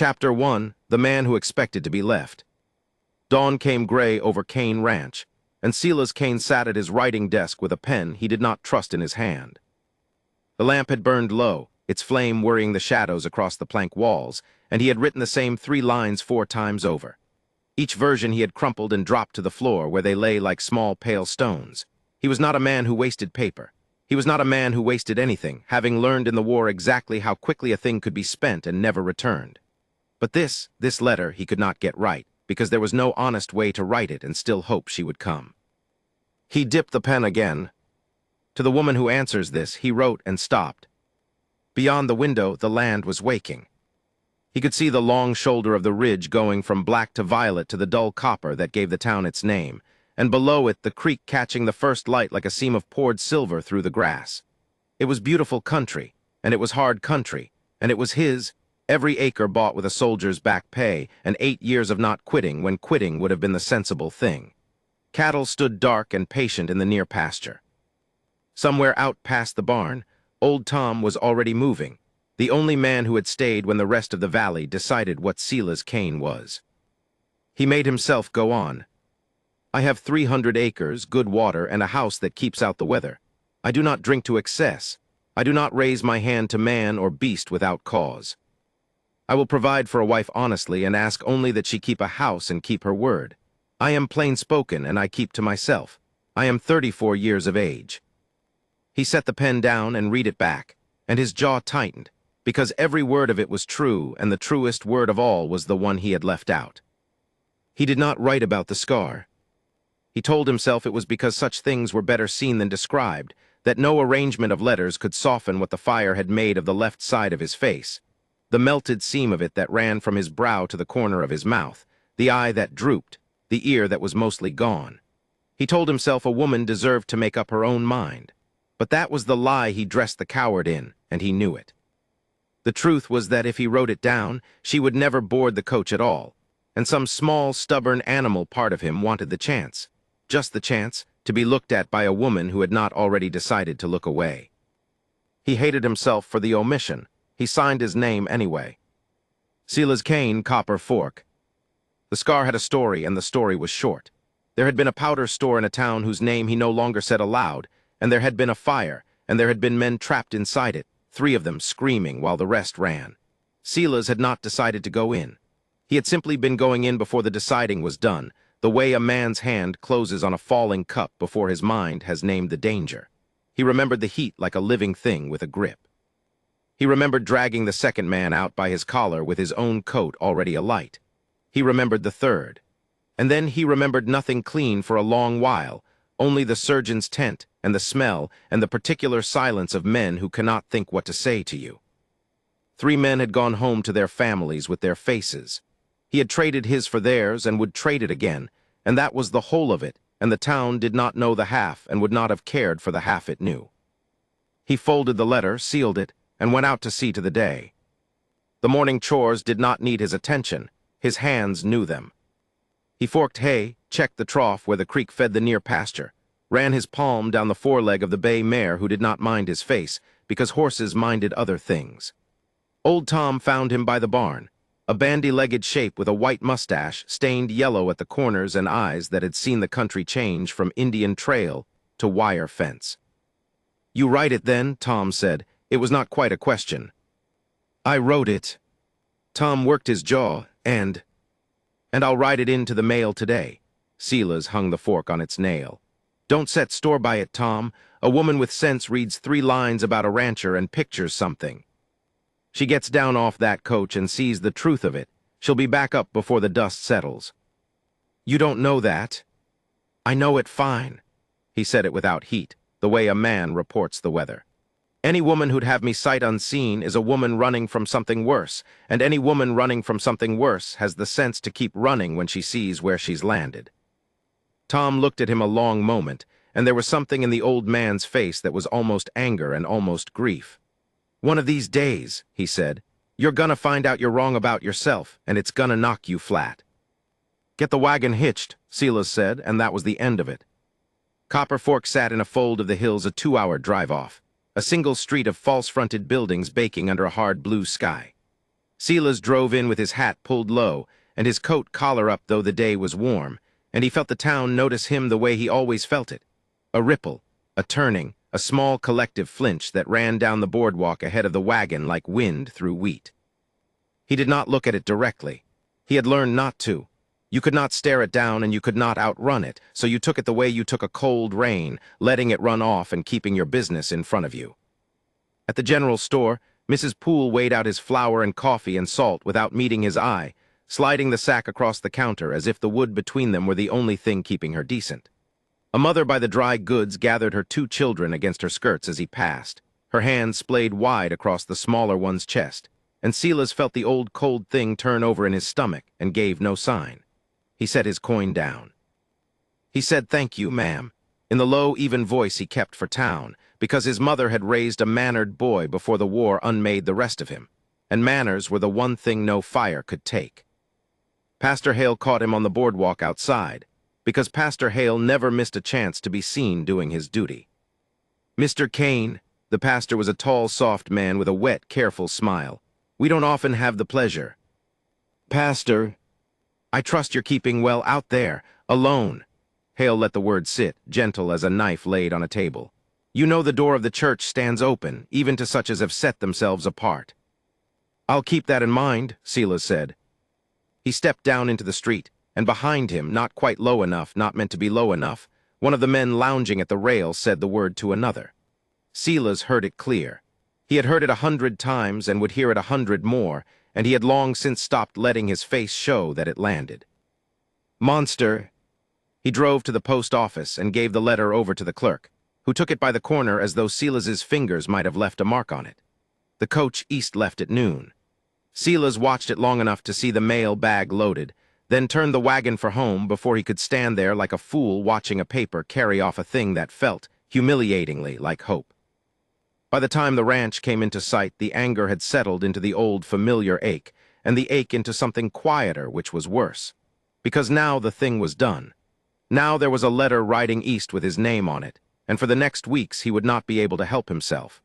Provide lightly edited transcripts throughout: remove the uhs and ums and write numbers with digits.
Chapter 1, The Man Who Expected to Be Left. Dawn came gray over Kane Ranch, and Silas Kane sat at his writing desk with a pen he did not trust in his hand. The lamp had burned low, its flame worrying the shadows across the plank walls, and he had written the same 3 lines 4 times over. Each version he had crumpled and dropped to the floor where they lay like small pale stones. He was not a man who wasted paper. He was not a man who wasted anything, having learned in the war exactly how quickly a thing could be spent and never returned. But this letter he could not get right, because there was no honest way to write it and still hope she would come. He dipped the pen again. To the woman who answers this, he wrote and stopped. Beyond the window, the land was waking. He could see the long shoulder of the ridge going from black to violet to the dull copper that gave the town its name, and below it the creek catching the first light like a seam of poured silver through the grass. It was beautiful country, and it was hard country, and it was his, every acre bought with a soldier's back pay, and 8 years of not quitting when quitting would have been the sensible thing. Cattle stood dark and patient in the near pasture. Somewhere out past the barn, old Tom was already moving, the only man who had stayed when the rest of the valley decided what Silas Kane was. He made himself go on. I have 300 acres, good water, and a house that keeps out the weather. I do not drink to excess. I do not raise my hand to man or beast without cause. I will provide for a wife honestly and ask only that she keep a house and keep her word. I am plain-spoken and I keep to myself. I am 34 years of age. He set the pen down and read it back, and his jaw tightened, because every word of it was true, and the truest word of all was the one he had left out. He did not write about the scar. He told himself it was because such things were better seen than described, that no arrangement of letters could soften what the fire had made of the left side of his face, the melted seam of it that ran from his brow to the corner of his mouth, the eye that drooped, the ear that was mostly gone. He told himself a woman deserved to make up her own mind. But that was the lie he dressed the coward in, and he knew it. The truth was that if he wrote it down, she would never board the coach at all, and some small, stubborn animal part of him wanted the chance, just the chance, to be looked at by a woman who had not already decided to look away. He hated himself for the omission. He signed his name anyway. Silas Kane, Copper Fork. The scar had a story, and the story was short. There had been a powder store in a town whose name he no longer said aloud, and there had been a fire, and there had been men trapped inside it, 3 of them screaming while the rest ran. Silas had not decided to go in. He had simply been going in before the deciding was done, the way a man's hand closes on a falling cup before his mind has named the danger. He remembered the heat like a living thing with a grip. He remembered dragging the second man out by his collar with his own coat already alight. He remembered the third. And then he remembered nothing clean for a long while, only the surgeon's tent and the smell and the particular silence of men who cannot think what to say to you. 3 men had gone home to their families with their faces. He had traded his for theirs and would trade it again, and that was the whole of it, and the town did not know the half and would not have cared for the half it knew. He folded the letter, sealed it, and went out to see to the day. The morning chores did not need his attention. His hands knew them. He forked hay, checked the trough where the creek fed the near pasture, ran his palm down the foreleg of the bay mare who did not mind his face, because horses minded other things. Old Tom found him by the barn, a bandy-legged shape with a white mustache stained yellow at the corners and eyes that had seen the country change from Indian trail to wire fence. "You write it then?" Tom said. It was not quite a question. "I wrote it." Tom worked his jaw, and I'll write it into the mail today." Silas hung the fork on its nail. "Don't set store by it, Tom. A woman with sense reads 3 lines about a rancher and pictures something. She gets down off that coach and sees the truth of it. She'll be back up before the dust settles." "You don't know that." "I know it fine." He said it without heat, the way a man reports the weather. "Any woman who'd have me sight unseen is a woman running from something worse, and any woman running from something worse has the sense to keep running when she sees where she's landed." Tom looked at him a long moment, and there was something in the old man's face that was almost anger and almost grief. "One of these days," he said, "you're gonna find out you're wrong about yourself, and it's gonna knock you flat." "Get the wagon hitched," Silas said, and that was the end of it. Copper Fork sat in a fold of the hills a 2-hour drive off, a single street of false-fronted buildings baking under a hard blue sky. Silas drove in with his hat pulled low and his coat collar up, though the day was warm, and he felt the town notice him the way he always felt it. A ripple, a turning, a small collective flinch that ran down the boardwalk ahead of the wagon like wind through wheat. He did not look at it directly. He had learned not to. You could not stare it down and you could not outrun it, so you took it the way you took a cold rain, letting it run off and keeping your business in front of you. At the general store, Mrs. Poole weighed out his flour and coffee and salt without meeting his eye, sliding the sack across the counter as if the wood between them were the only thing keeping her decent. A mother by the dry goods gathered her 2 children against her skirts as he passed, her hands splayed wide across the smaller one's chest, and Silas felt the old cold thing turn over in his stomach and gave no sign. He set his coin down. He said, "Thank you, ma'am," in the low, even voice he kept for town, because his mother had raised a mannered boy before the war unmade the rest of him, and manners were the one thing no fire could take. Pastor Hale caught him on the boardwalk outside, because Pastor Hale never missed a chance to be seen doing his duty. "Mr. Kane," the pastor was a tall, soft man with a wet, careful smile. "We don't often have the pleasure." "Pastor, I trust you're keeping well out there, alone." Hale let the word sit, gentle as a knife laid on a table. "You know the door of the church stands open, even to such as have set themselves apart." "I'll keep that in mind," Silas said. He stepped down into the street, and behind him, not quite low enough, not meant to be low enough, one of the men lounging at the rail said the word to another. Silas heard it clear. He had heard it 100 times and would hear it 100 more, and he had long since stopped letting his face show that it landed. "Monster." He drove to the post office and gave the letter over to the clerk, who took it by the corner as though Silas's fingers might have left a mark on it. The coach east left at noon. Silas watched it long enough to see the mail bag loaded, then turned the wagon for home before he could stand there like a fool watching a paper carry off a thing that felt, humiliatingly, like hope. By the time the ranch came into sight, the anger had settled into the old familiar ache, and the ache into something quieter, which was worse. Because now the thing was done. Now there was a letter riding east with his name on it, and for the next weeks he would not be able to help himself.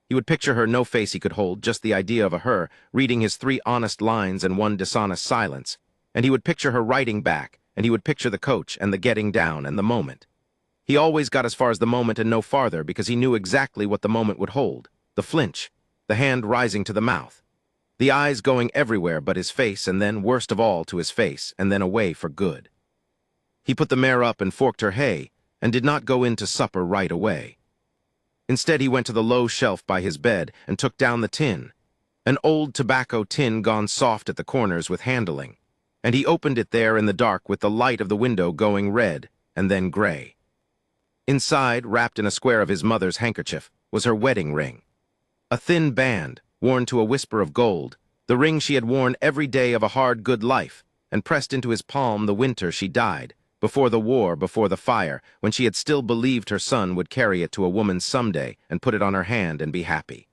He would picture her, no face he could hold, just the idea of her, reading his 3 honest lines and 1 dishonest silence, and he would picture her writing back, and he would picture the coach and the getting down and the moment. He always got as far as the moment and no farther because he knew exactly what the moment would hold. The flinch, the hand rising to the mouth, the eyes going everywhere but his face, and then, worst of all, to his face, and then away for good. He put the mare up and forked her hay, and did not go in to supper right away. Instead, he went to the low shelf by his bed and took down the tin, an old tobacco tin gone soft at the corners with handling, and he opened it there in the dark with the light of the window going red and then gray. Inside, wrapped in a square of his mother's handkerchief, was her wedding ring. A thin band, worn to a whisper of gold, the ring she had worn every day of a hard, good life, and pressed into his palm the winter she died, before the war, before the fire, when she had still believed her son would carry it to a woman someday and put it on her hand and be happy.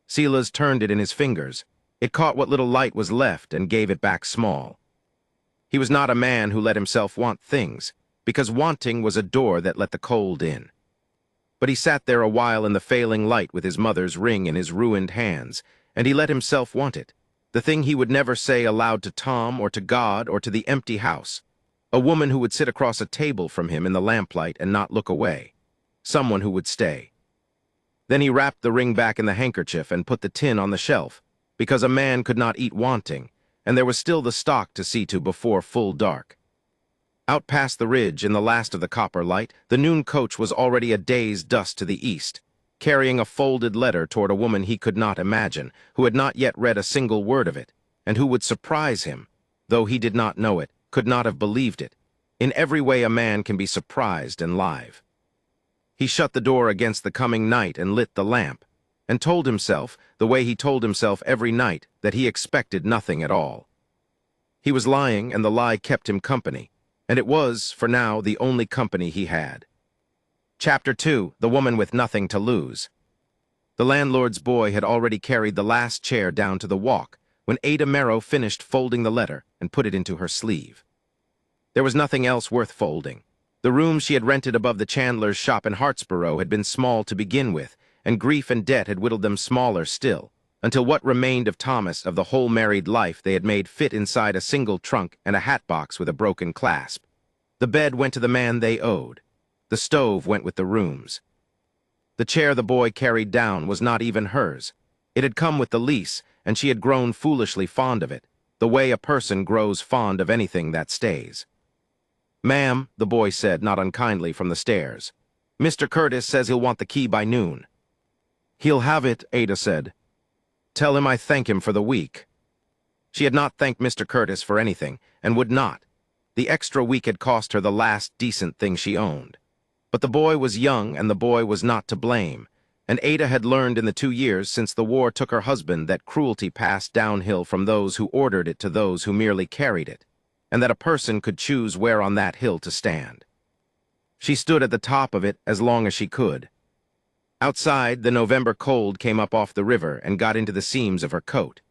Silas turned it in his fingers. It caught what little light was left and gave it back small. He was not a man who let himself want things, because wanting was a door that let the cold in. But he sat there a while in the failing light with his mother's ring in his ruined hands, and he let himself want it, the thing he would never say aloud to Tom or to God or to the empty house, a woman who would sit across a table from him in the lamplight and not look away, someone who would stay. Then he wrapped the ring back in the handkerchief and put the tin on the shelf, because a man could not eat wanting, and there was still the stock to see to before full dark. Out past the ridge, in the last of the copper light, the noon coach was already a day's dust to the east, carrying a folded letter toward a woman he could not imagine, who had not yet read a single word of it, and who would surprise him, though he did not know it, could not have believed it. In every way a man can be surprised and live. He shut the door against the coming night and lit the lamp, and told himself, the way he told himself every night, that he expected nothing at all. He was lying, and the lie kept him company, and it was, for now, the only company he had. Chapter 2, The Woman with Nothing to Lose. The landlord's boy had already carried the last chair down to the walk when Ada Merrow finished folding the letter and put it into her sleeve. There was nothing else worth folding. The room she had rented above the chandler's shop in Hartsboro had been small to begin with, and grief and debt had whittled them smaller still, until what remained of Thomas of the whole married life they had made fit inside a single trunk and a hat box with a broken clasp. The bed went to the man they owed. The stove went with the rooms. The chair the boy carried down was not even hers. It had come with the lease, and she had grown foolishly fond of it, the way a person grows fond of anything that stays. "Ma'am," the boy said, not unkindly, from the stairs, "Mr. Curtis says he'll want the key by noon." "He'll have it," Ada said. "Tell him I thank him for the week." She had not thanked Mr. Curtis for anything, and would not. The extra week had cost her the last decent thing she owned. But the boy was young, and the boy was not to blame, and Ada had learned in the 2 years since the war took her husband that cruelty passed downhill from those who ordered it to those who merely carried it, and that a person could choose where on that hill to stand. She stood at the top of it as long as she could. Outside, the November cold came up off the river and got into the seams of her coat.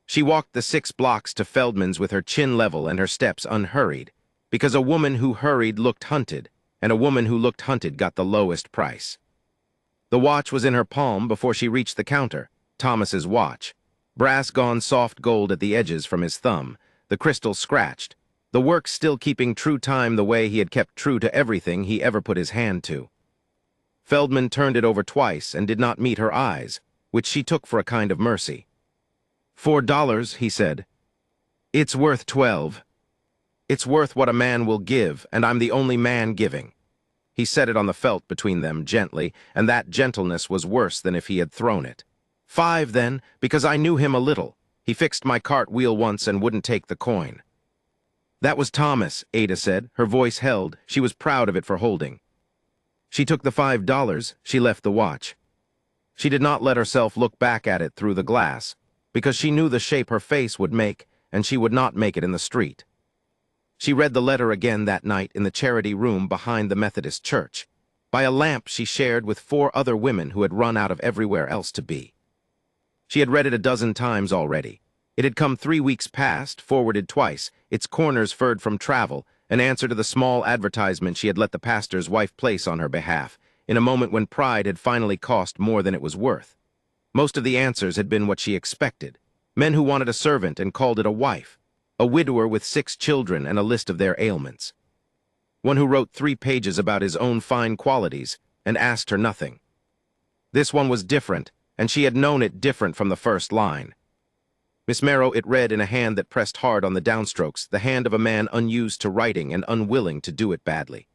She walked the 6 blocks to Feldman's with her chin level and her steps unhurried, because a woman who hurried looked hunted, and a woman who looked hunted got the lowest price. The watch was in her palm before she reached the counter, Thomas's watch. Brass gone soft gold at the edges from his thumb, the crystal scratched, the work still keeping true time the way he had kept true to everything he ever put his hand to. Feldman turned it over twice and did not meet her eyes, which she took for a kind of mercy. $4, he said. "It's worth 12. It's worth what a man will give, and I'm the only man giving." He set it on the felt between them gently, and that gentleness was worse than if he had thrown it. "5, then, because I knew him a little. He fixed my cart wheel once and wouldn't take the coin." "That was Thomas," Ada said. Her voice held. She was proud of it for holding. She took the $5. She left the watch. She did not let herself look back at it through the glass, because she knew the shape her face would make, and she would not make it in the street. She read the letter again that night in the charity room behind the Methodist church, by a lamp she shared with 4 other women who had run out of everywhere else to be. She had read it a dozen times already. It had come 3 weeks past, forwarded twice, its corners furred from travel, an answer to the small advertisement she had let the pastor's wife place on her behalf, in a moment when pride had finally cost more than it was worth. Most of the answers had been what she expected. Men who wanted a servant and called it a wife. A widower with 6 children and a list of their ailments. One who wrote 3 pages about his own fine qualities and asked her nothing. This one was different, and she had known it different from the first line. Miss Marrow, it read in a hand that pressed hard on the downstrokes, the hand of a man unused to writing and unwilling to do it badly.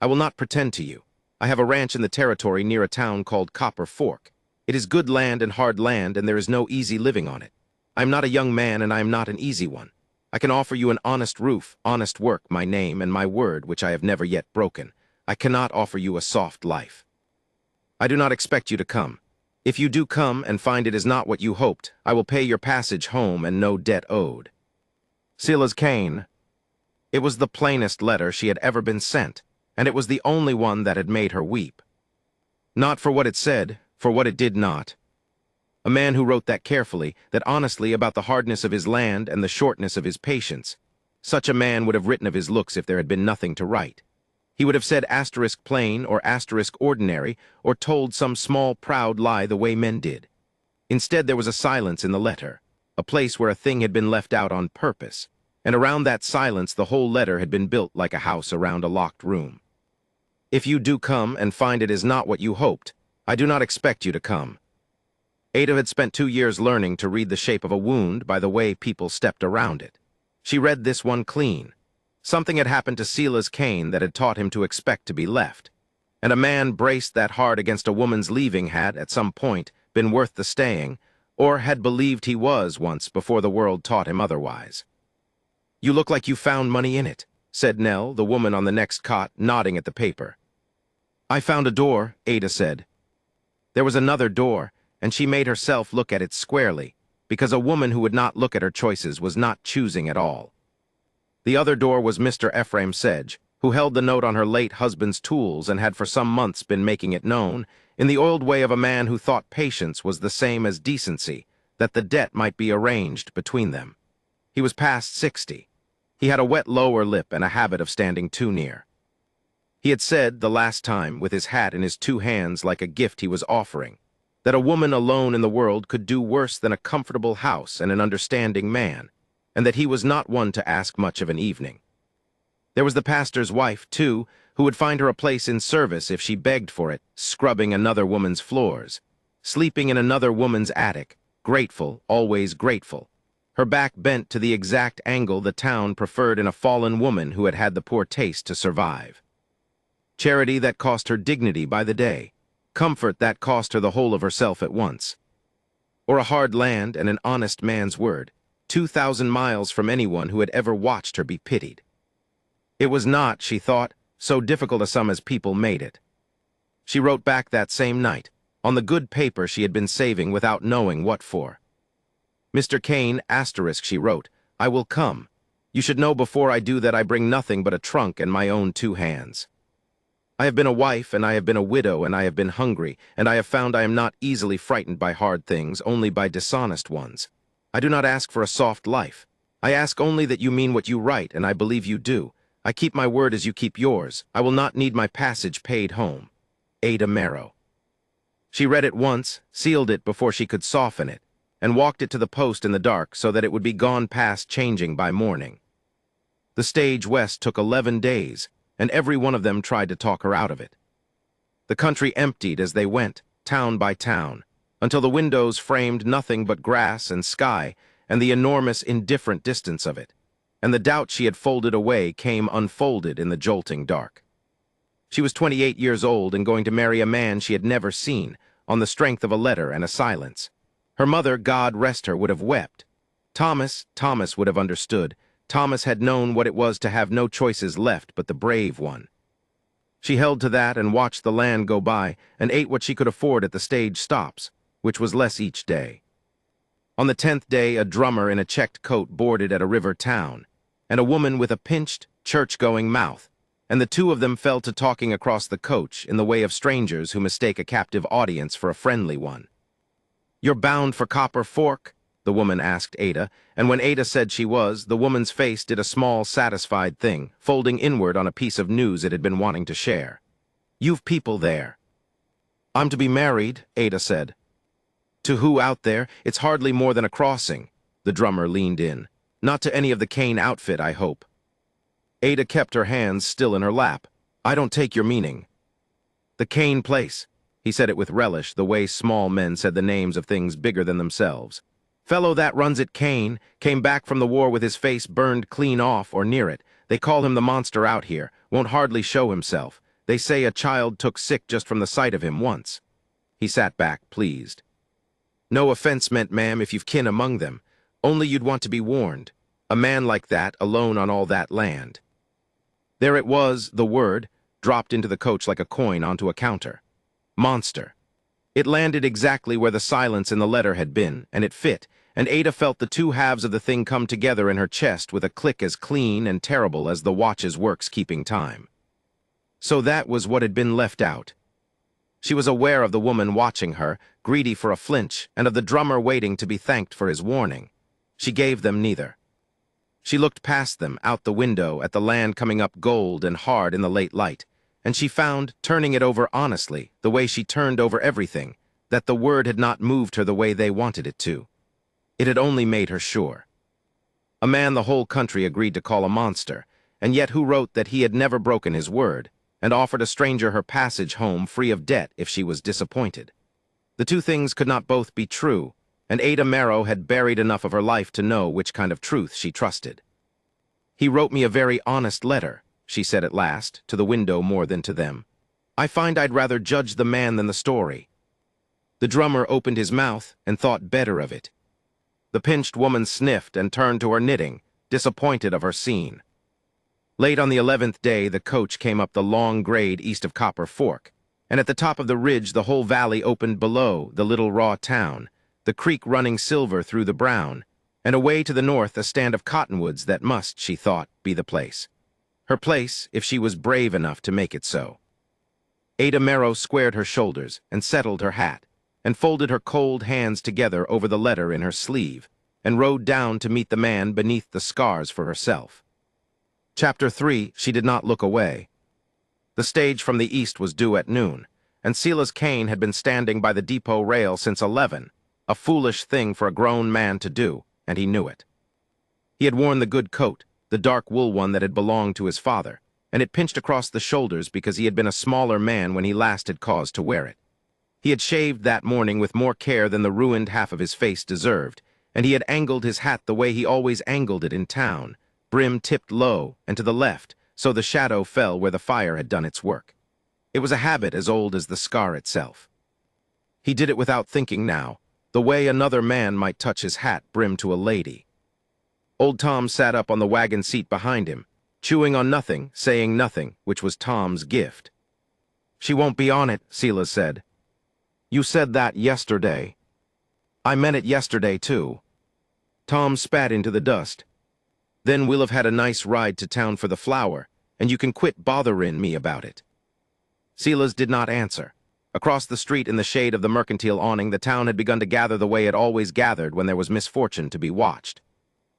"I will not pretend to you. I have a ranch in the territory near a town called Copper Fork. It is good land and hard land, and there is no easy living on it. I am not a young man, and I am not an easy one. I can offer you an honest roof, honest work, my name, and my word, which I have never yet broken. I cannot offer you a soft life. I do not expect you to come. If you do come and find it is not what you hoped, I will pay your passage home and no debt owed. Silas Kane." It was the plainest letter she had ever been sent, and it was the only one that had made her weep. Not for what it said, for what it did not. A man who wrote that carefully, that honestly about the hardness of his land and the shortness of his patience. Such a man would have written of his looks if there had been nothing to write. He would have said asterisk plain or asterisk ordinary, or told some small proud lie the way men did. Instead, there was a silence in the letter, a place where a thing had been left out on purpose, and around that silence the whole letter had been built like a house around a locked room. "If you do come and find it is not what you hoped, I do not expect you to come." Ada had spent 2 years learning to read the shape of a wound by the way people stepped around it. She read this one clean. Something had happened to Silas Kane that had taught him to expect to be left. And a man braced that hard against a woman's leaving had, at some point, been worth the staying, or had believed he was once before the world taught him otherwise. "You look like you found money in it," said Nell, the woman on the next cot, nodding at the paper. "I found a door," Ada said. There was another door, and she made herself look at it squarely, because a woman who would not look at her choices was not choosing at all. The other door was Mr. Ephraim Sedge, who held the note on her late husband's tools and had for some months been making it known, in the old way of a man who thought patience was the same as decency, that the debt might be arranged between them. He was past 60. He had a wet lower lip and a habit of standing too near. He had said, the last time, with his hat in his 2 hands like a gift he was offering, that a woman alone in the world could do worse than a comfortable house and an understanding man, and that he was not one to ask much of an evening. There was the pastor's wife, too, who would find her a place in service if she begged for it, scrubbing another woman's floors, sleeping in another woman's attic, grateful, always grateful, her back bent to the exact angle the town preferred in a fallen woman who had had the poor taste to survive. Charity that cost her dignity by the day, comfort that cost her the whole of herself at once. Or a hard land and an honest man's word, 2,000 miles from anyone who had ever watched her be pitied. It was not, she thought, so difficult a sum as people made it. She wrote back that same night, on the good paper she had been saving without knowing what for. Mr. Kane, asterisk, she wrote, I will come. You should know before I do that I bring nothing but a trunk and my own 2 hands. I have been a wife, and I have been a widow, and I have been hungry, and I have found I am not easily frightened by hard things, only by dishonest ones. I do not ask for a soft life. I ask only that you mean what you write, and I believe you do. I keep my word as you keep yours. I will not need my passage paid home. Ada Marrow. She read it once, sealed it before she could soften it, and walked it to the post in the dark so that it would be gone past changing by morning. The stage west took 11 days, and every one of them tried to talk her out of it. The country emptied as they went, town by town, until the windows framed nothing but grass and sky and the enormous indifferent distance of it, and the doubt she had folded away came unfolded in the jolting dark. She was 28 years old and going to marry a man she had never seen, on the strength of a letter and a silence. Her mother, God rest her, would have wept. Thomas would have understood. Thomas had known what it was to have no choices left but the brave one. She held to that and watched the land go by and ate what she could afford at the stage stops, which was less each day. On the 10th day, a drummer in a checked coat boarded at a river town, and a woman with a pinched, church-going mouth, and the 2 of them fell to talking across the coach in the way of strangers who mistake a captive audience for a friendly one. You're bound for Copper Fork? The woman asked Ada, and when Ada said she was, the woman's face did a small, satisfied thing, folding inward on a piece of news it had been wanting to share. You've people there. I'm to be married, Ada said. To who out there? It's hardly more than a crossing. The drummer leaned in. Not to any of the Kane outfit, I hope. Ada kept her hands still in her lap. I don't take your meaning. The Kane place. He said it with relish, the way small men said the names of things bigger than themselves. Fellow that runs it, Kane, came back from the war with his face burned clean off or near it. They call him the monster out here, won't hardly show himself. They say a child took sick just from the sight of him once. He sat back, pleased. No offense meant, ma'am, if you've kin among them. Only you'd want to be warned. A man like that, alone on all that land. There it was, the word, dropped into the coach like a coin onto a counter. Monster. It landed exactly where the silence in the letter had been, and it fit, and Ada felt the 2 halves of the thing come together in her chest with a click as clean and terrible as the watch's works keeping time. So that was what had been left out. She was aware of the woman watching her, greedy for a flinch, and of the drummer waiting to be thanked for his warning. She gave them neither. She looked past them, out the window, at the land coming up gold and hard in the late light, and she found, turning it over honestly, the way she turned over everything, that the word had not moved her the way they wanted it to. It had only made her sure. A man the whole country agreed to call a monster, and yet who wrote that he had never broken his word, and offered a stranger her passage home free of debt if she was disappointed. The 2 things could not both be true, and Ada Marrow had buried enough of her life to know which kind of truth she trusted. He wrote me a very honest letter, she said at last, to the window more than to them. I find I'd rather judge the man than the story. The drummer opened his mouth and thought better of it. The pinched woman sniffed and turned to her knitting, disappointed of her scene. Late on the 11th day, the coach came up the long grade east of Copper Fork, and at the top of the ridge the whole valley opened below the little raw town, the creek running silver through the brown, and away to the north a stand of cottonwoods that must, she thought, be the place. Her place, if she was brave enough to make it so. Ada Marrow squared her shoulders and settled her hat, and folded her cold hands together over the letter in her sleeve, and rode down to meet the man beneath the scars for herself. Chapter 3, she did not look away. The stage from the east was due at noon, and Silas Kane had been standing by the depot rail since 11, a foolish thing for a grown man to do, and he knew it. He had worn the good coat, the dark wool one that had belonged to his father, and it pinched across the shoulders because he had been a smaller man when he last had cause to wear it. He had shaved that morning with more care than the ruined half of his face deserved, and he had angled his hat the way he always angled it in town, brim tipped low and to the left, so the shadow fell where the fire had done its work. It was a habit as old as the scar itself. He did it without thinking now, the way another man might touch his hat brim to a lady. Old Tom sat up on the wagon seat behind him, chewing on nothing, saying nothing, which was Tom's gift. "She won't be on it," Silas said. "You said that yesterday." "I meant it yesterday, too." Tom spat into the dust. "Then we'll have had a nice ride to town for the flour, and you can quit bothering me about it." Silas did not answer. Across the street in the shade of the mercantile awning, the town had begun to gather the way it always gathered when there was misfortune to be watched.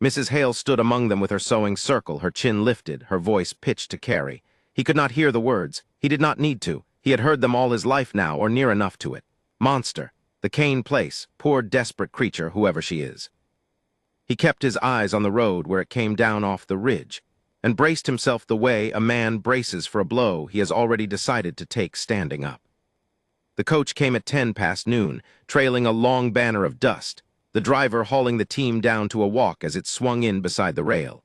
Mrs. Hale stood among them with her sewing circle, her chin lifted, her voice pitched to Carrie. He could not hear the words. He did not need to. He had heard them all his life now, or near enough to it. Monster. The Kane place. Poor desperate creature, whoever she is. He kept his eyes on the road where it came down off the ridge, and braced himself the way a man braces for a blow he has already decided to take standing up. The coach came at 10 past noon, trailing a long banner of dust, the driver hauling the team down to a walk as it swung in beside the rail.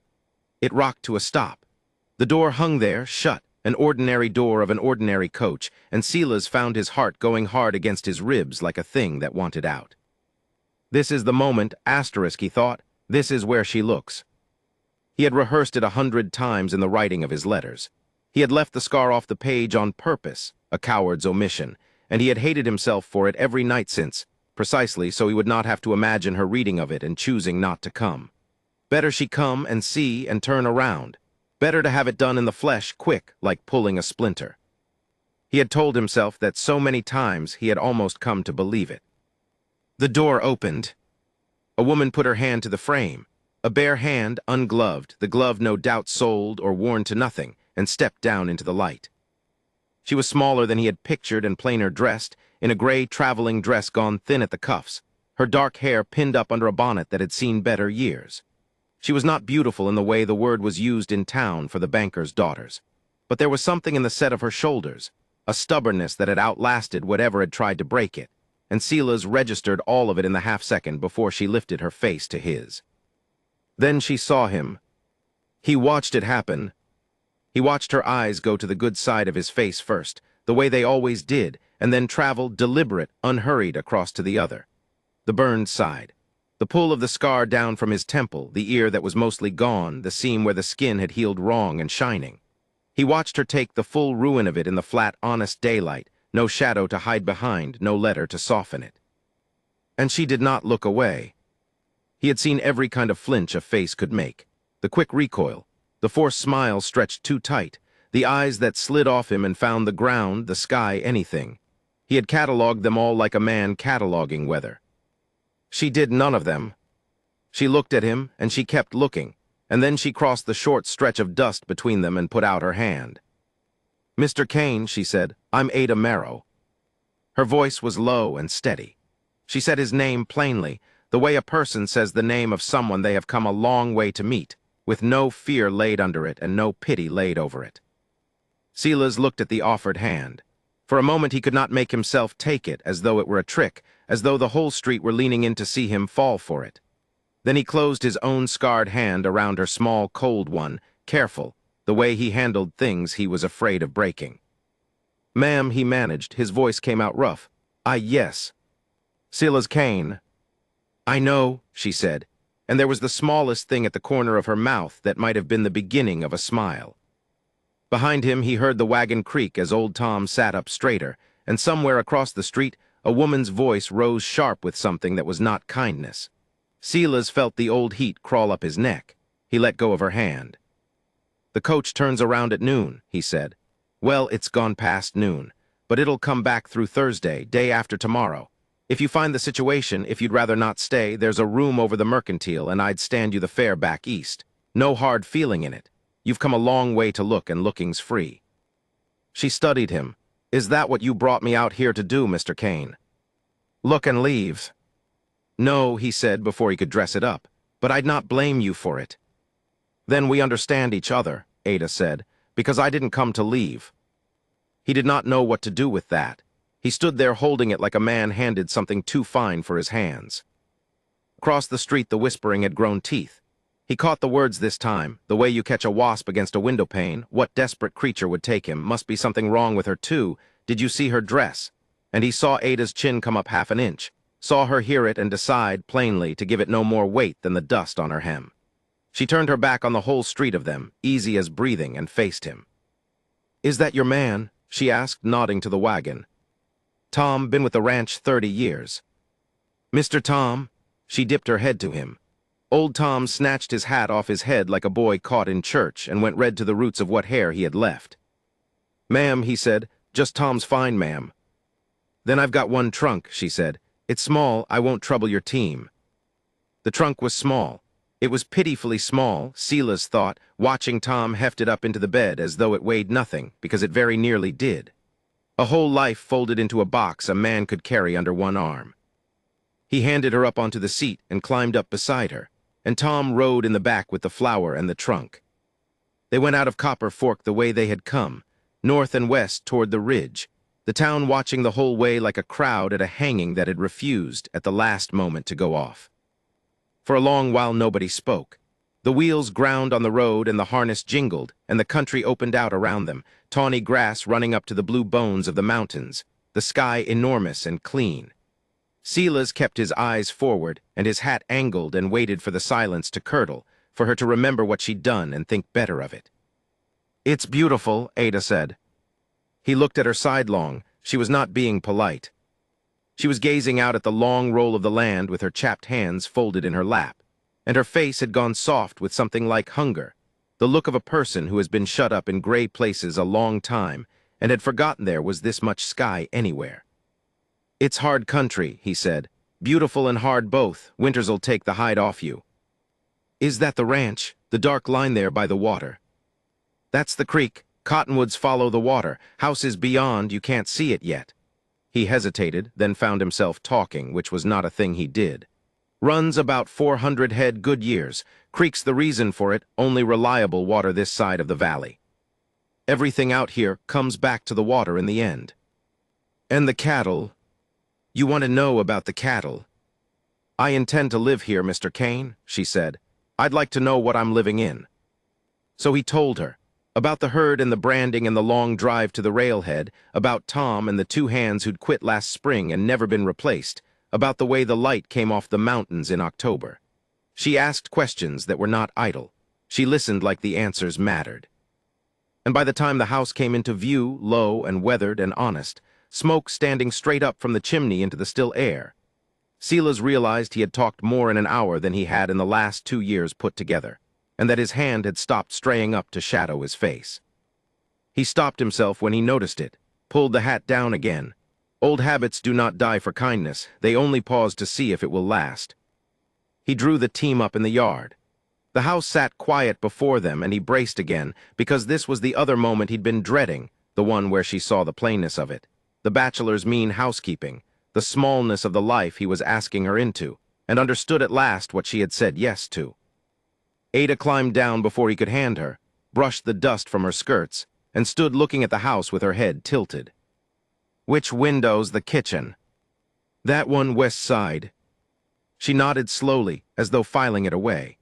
It rocked to a stop. The door hung there, shut, an ordinary door of an ordinary coach, and Silas found his heart going hard against his ribs like a thing that wanted out. This is the moment, asterisk, he thought. This is where she looks. He had rehearsed it 100 times in the writing of his letters. He had left the scar off the page on purpose, a coward's omission, and he had hated himself for it every night since, precisely so he would not have to imagine her reading of it and choosing not to come. Better she come and see and turn around. Better to have it done in the flesh, quick, like pulling a splinter. He had told himself that so many times he had almost come to believe it. The door opened. A woman put her hand to the frame, a bare hand, ungloved, the glove no doubt sold or worn to nothing, and stepped down into the light. She was smaller than he had pictured and plainer dressed, in a gray traveling dress gone thin at the cuffs, her dark hair pinned up under a bonnet that had seen better years. She was not beautiful in the way the word was used in town for the banker's daughters, but there was something in the set of her shoulders, a stubbornness that had outlasted whatever had tried to break it, and Silas registered all of it in the half-second before she lifted her face to his. Then she saw him. He watched it happen. He watched her eyes go to the good side of his face first, the way they always did, and then travel, deliberate, unhurried, across to the other. The burned side. The pull of the scar down from his temple, the ear that was mostly gone, the seam where the skin had healed wrong and shining. He watched her take the full ruin of it in the flat, honest daylight, no shadow to hide behind, no letter to soften it. And she did not look away. He had seen every kind of flinch a face could make. The quick recoil, the forced smile stretched too tight, the eyes that slid off him and found the ground, the sky, anything. He had catalogued them all like a man cataloging weather. She did none of them. She looked at him, and she kept looking, and then she crossed the short stretch of dust between them and put out her hand. "Mr. Kane," she said, "I'm Ada Merrow." Her voice was low and steady. She said his name plainly, the way a person says the name of someone they have come a long way to meet, with no fear laid under it and no pity laid over it. Silas looked at the offered hand. For a moment he could not make himself take it, as though it were a trick, as though the whole street were leaning in to see him fall for it. Then he closed his own scarred hand around her small, cold one, careful, the way he handled things he was afraid of breaking. "Ma'am," he managed, his voice came out rough. Yes. Silas Kane." "I know," she said, and there was the smallest thing at the corner of her mouth that might have been the beginning of a smile. Behind him he heard the wagon creak as old Tom sat up straighter, and somewhere across the street a woman's voice rose sharp with something that was not kindness. Silas felt the old heat crawl up his neck. He let go of her hand. "The coach turns around at noon," he said. "Well, it's gone past noon, but it'll come back through Thursday, day after tomorrow. If you find the situation, if you'd rather not stay, there's a room over the mercantile, and I'd stand you the fare back east. No hard feeling in it. You've come a long way to look, and looking's free." She studied him. Is that what you brought me out here to do, Mr. Kane? Look and leave. No, he said before he could dress it up, but I'd not blame you for it. Then we understand each other, Ada said, because I didn't come to leave. He did not know what to do with that. He stood there holding it like a man handed something too fine for his hands. Across the street the whispering had grown teeth. He caught the words this time, the way you catch a wasp against a window pane. What desperate creature would take him? Must be something wrong with her too. Did you see her dress? And he saw Ada's chin come up half an inch, saw her hear it and decide, plainly, to give it no more weight than the dust on her hem. She turned her back on the whole street of them, easy as breathing, and faced him. Is that your man? She asked, nodding to the wagon. Tom, been with the ranch 30 years. Mr. Tom? She dipped her head to him. Old Tom snatched his hat off his head like a boy caught in church and went red to the roots of what hair he had left. Ma'am, he said, just Tom's fine, ma'am. Then I've got one trunk, she said. It's small, I won't trouble your team. The trunk was small. It was pitifully small, Silas thought, watching Tom heft it up into the bed as though it weighed nothing, because it very nearly did. A whole life folded into a box a man could carry under one arm. He handed her up onto the seat and climbed up beside her, and Tom rode in the back with the flour and the trunk. They went out of Copper Fork the way they had come, north and west toward the ridge, the town watching the whole way like a crowd at a hanging that had refused at the last moment to go off. For a long while nobody spoke. The wheels ground on the road and the harness jingled, and the country opened out around them, tawny grass running up to the blue bones of the mountains, the sky enormous and clean. Silas kept his eyes forward and his hat angled and waited for the silence to curdle, for her to remember what she'd done and think better of it. It's beautiful, Ada said. He looked at her sidelong. She was not being polite. She was gazing out at the long roll of the land with her chapped hands folded in her lap, and her face had gone soft with something like hunger, the look of a person who has been shut up in gray places a long time and had forgotten there was this much sky anywhere. It's hard country, he said. Beautiful and hard both. Winters'll take the hide off you. Is that the ranch, the dark line there by the water? That's the creek. Cottonwoods follow the water. Houses beyond, you can't see it yet. He hesitated, then found himself talking, which was not a thing he did. Runs about 400 head good years. Creek's the reason for it, only reliable water this side of the valley. Everything out here comes back to the water in the end. And the cattle? You want to know about the cattle? I intend to live here, Mr. Kane, she said. I'd like to know what I'm living in. So he told her. About the herd and the branding and the long drive to the railhead, about Tom and the two hands who'd quit last spring and never been replaced, about the way the light came off the mountains in October. She asked questions that were not idle. She listened like the answers mattered. And by the time the house came into view, low and weathered and honest, smoke standing straight up from the chimney into the still air, Silas realized he had talked more in an hour than he had in the last 2 years put together, and that his hand had stopped straying up to shadow his face. He stopped himself when he noticed it, pulled the hat down again. Old habits do not die for kindness, they only pause to see if it will last. He drew the team up in the yard. The house sat quiet before them, and he braced again, because this was the other moment he'd been dreading, the one where she saw the plainness of it, the bachelor's mean housekeeping, the smallness of the life he was asking her into, and understood at last what she had said yes to. Ada climbed down before he could hand her, brushed the dust from her skirts, and stood looking at the house with her head tilted. Which window's the kitchen? That one west side. She nodded slowly, as though filing it away.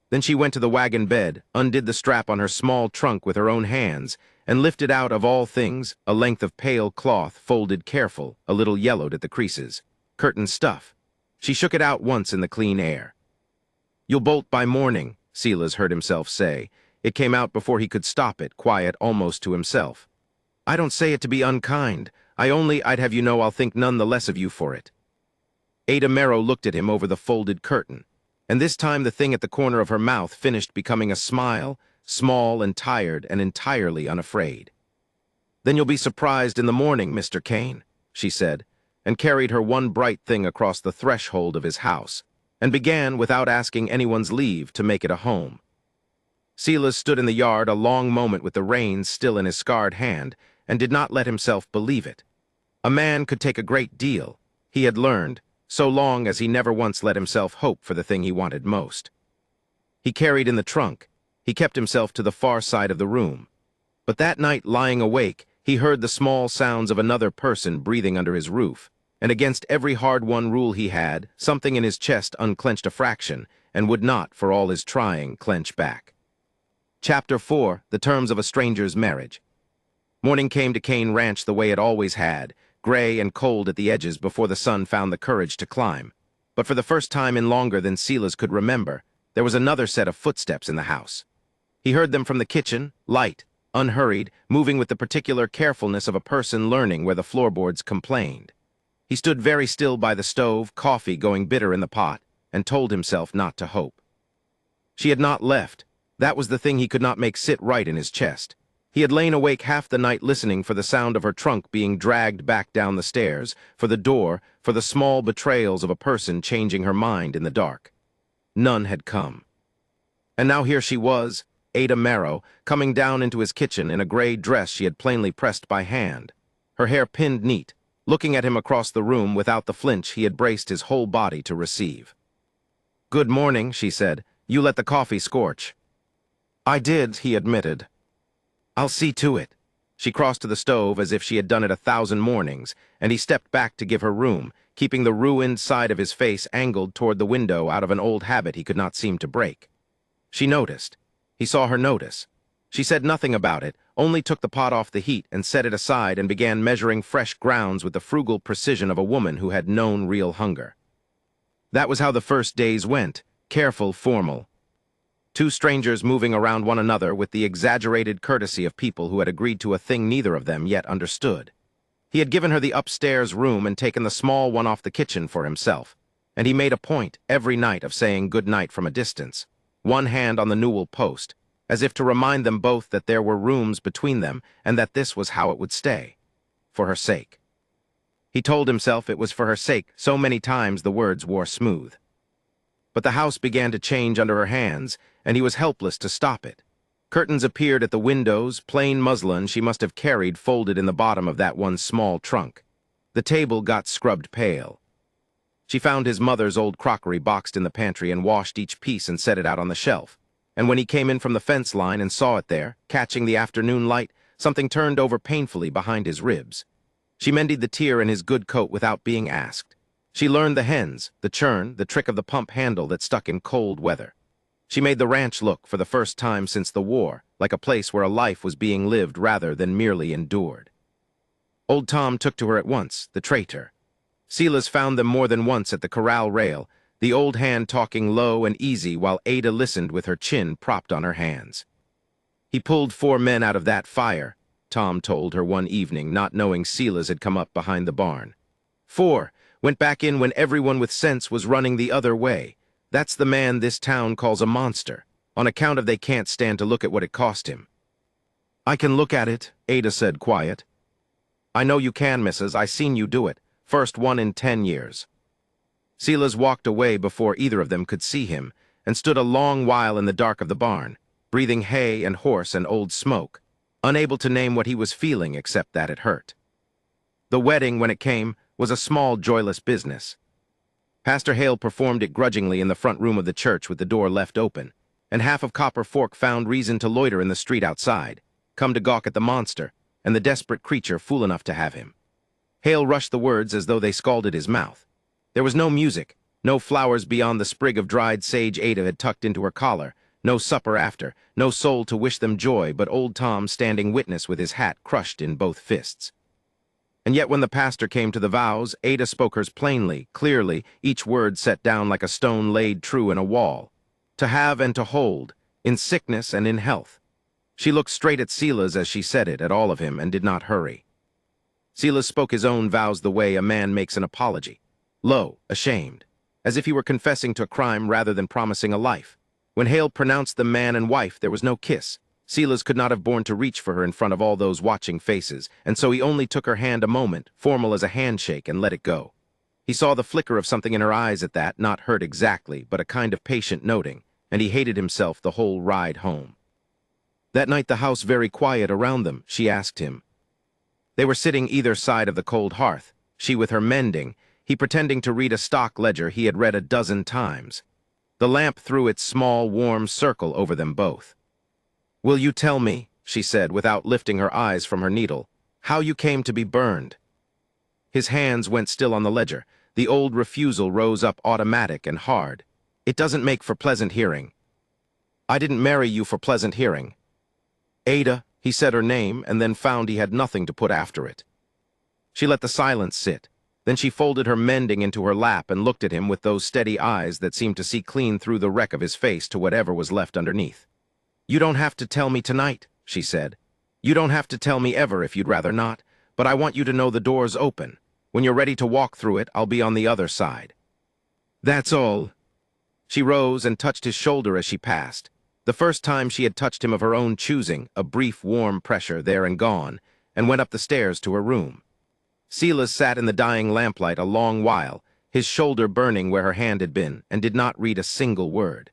Then she went to the wagon bed, undid the strap on her small trunk with her own hands, and lifted out, of all things, a length of pale cloth folded careful, a little yellowed at the creases. Curtain stuff. She shook it out once in the clean air. You'll bolt by morning, Silas heard himself say. It came out before he could stop it, quiet almost to himself. I don't say it to be unkind. I'd have you know I'll think none the less of you for it. Ada Merrow looked at him over the folded curtain, and this time the thing at the corner of her mouth finished becoming a smile, small and tired and entirely unafraid. Then you'll be surprised in the morning, Mr. Kane, she said, and carried her one bright thing across the threshold of his house, and began, without asking anyone's leave, to make it a home. Silas stood in the yard a long moment with the reins still in his scarred hand, and did not let himself believe it. A man could take a great deal, he had learned, so long as he never once let himself hope for the thing he wanted most. He carried in the trunk. He kept himself to the far side of the room. But that night, lying awake, he heard the small sounds of another person breathing under his roof, and against every hard-won rule he had, something in his chest unclenched a fraction, and would not, for all his trying, clench back. Chapter 4, The Terms of a Stranger's Marriage. Morning came to Cane Ranch the way it always had, gray and cold at the edges before the sun found the courage to climb. But for the first time in longer than Silas could remember, there was another set of footsteps in the house. He heard them from the kitchen, light, unhurried, moving with the particular carefulness of a person learning where the floorboards complained. He stood very still by the stove, coffee going bitter in the pot, and told himself not to hope. She had not left. That was the thing he could not make sit right in his chest. He had lain awake half the night listening for the sound of her trunk being dragged back down the stairs, for the door, for the small betrayals of a person changing her mind in the dark. None had come. And now here she was, Ada Marrow, coming down into his kitchen in a gray dress she had plainly pressed by hand, her hair pinned neat, looking at him across the room without the flinch he had braced his whole body to receive. "Good morning," she said. "You let the coffee scorch." "I did," he admitted. "I'll see to it." She crossed to the stove as if she had done it 1,000 mornings, and he stepped back to give her room, keeping the ruined side of his face angled toward the window out of an old habit he could not seem to break. She noticed. He saw her notice. She said nothing about it, only took the pot off the heat and set it aside and began measuring fresh grounds with the frugal precision of a woman who had known real hunger. That was how the first days went, careful, formal. Two strangers moving around one another with the exaggerated courtesy of people who had agreed to a thing neither of them yet understood. He had given her the upstairs room and taken the small one off the kitchen for himself, and he made a point every night of saying good night from a distance, one hand on the newel post, as if to remind them both that there were rooms between them and that this was how it would stay. For her sake. He told himself it was for her sake so many times the words wore smooth. But the house began to change under her hands, and he was helpless to stop it. Curtains appeared at the windows, plain muslin she must have carried folded in the bottom of that one small trunk. The table got scrubbed pale. She found his mother's old crockery boxed in the pantry and washed each piece and set it out on the shelf. And when he came in from the fence line and saw it there, catching the afternoon light, something turned over painfully behind his ribs. She mended the tear in his good coat without being asked. She learned the hens, the churn, the trick of the pump handle that stuck in cold weather. She made the ranch look, for the first time since the war, like a place where a life was being lived rather than merely endured. Old Tom took to her at once, the traitor. Silas found them more than once at the corral rail, the old hand talking low and easy while Ada listened with her chin propped on her hands. "He pulled 4 men out of that fire," Tom told her one evening, not knowing Silas had come up behind the barn. 4 went back in when everyone with sense was running the other way. That's the man this town calls a monster, on account of they can't stand to look at what it cost him. "I can look at it," Ada said, quiet. "I know you can, missus. I seen you do it. First one in 10 years. Silas walked away before either of them could see him, and stood a long while in the dark of the barn, breathing hay and horse and old smoke, unable to name what he was feeling except that it hurt. The wedding, when it came, was a small, joyless business. Pastor Hale performed it grudgingly in the front room of the church with the door left open, and half of Copper Fork found reason to loiter in the street outside, come to gawk at the monster, and the desperate creature fool enough to have him. Hale rushed the words as though they scalded his mouth. There was no music, no flowers beyond the sprig of dried sage Ada had tucked into her collar, no supper after, no soul to wish them joy but old Tom standing witness with his hat crushed in both fists. And yet when the pastor came to the vows, Ada spoke hers plainly, clearly, each word set down like a stone laid true in a wall. To have and to hold, in sickness and in health. She looked straight at Silas as she said it, at all of him, and did not hurry. Silas spoke his own vows the way a man makes an apology, low, ashamed, as if he were confessing to a crime rather than promising a life. When Hale pronounced them man and wife, there was no kiss. Silas could not have borne to reach for her in front of all those watching faces, and so he only took her hand a moment, formal as a handshake, and let it go. He saw the flicker of something in her eyes at that, not hurt exactly, but a kind of patient noting, and he hated himself the whole ride home. That night the house very quiet around them, she asked him, They were sitting either side of the cold hearth, she with her mending, he pretending to read a stock ledger he had read a dozen times. The lamp threw its small, warm circle over them both. "Will you tell me," she said without lifting her eyes from her needle, "how you came to be burned?" His hands went still on the ledger. The old refusal rose up automatic and hard. "It doesn't make for pleasant hearing." "I didn't marry you for pleasant hearing." "Ada," he said her name, and then found he had nothing to put after it. She let the silence sit. Then she folded her mending into her lap and looked at him with those steady eyes that seemed to see clean through the wreck of his face to whatever was left underneath. "You don't have to tell me tonight," she said. "You don't have to tell me ever if you'd rather not, but I want you to know the door's open. When you're ready to walk through it, I'll be on the other side." "That's all." She rose and touched his shoulder as she passed. The first time she had touched him of her own choosing, a brief warm pressure there and gone, and went up the stairs to her room. Silas sat in the dying lamplight a long while, his shoulder burning where her hand had been, and did not read a single word.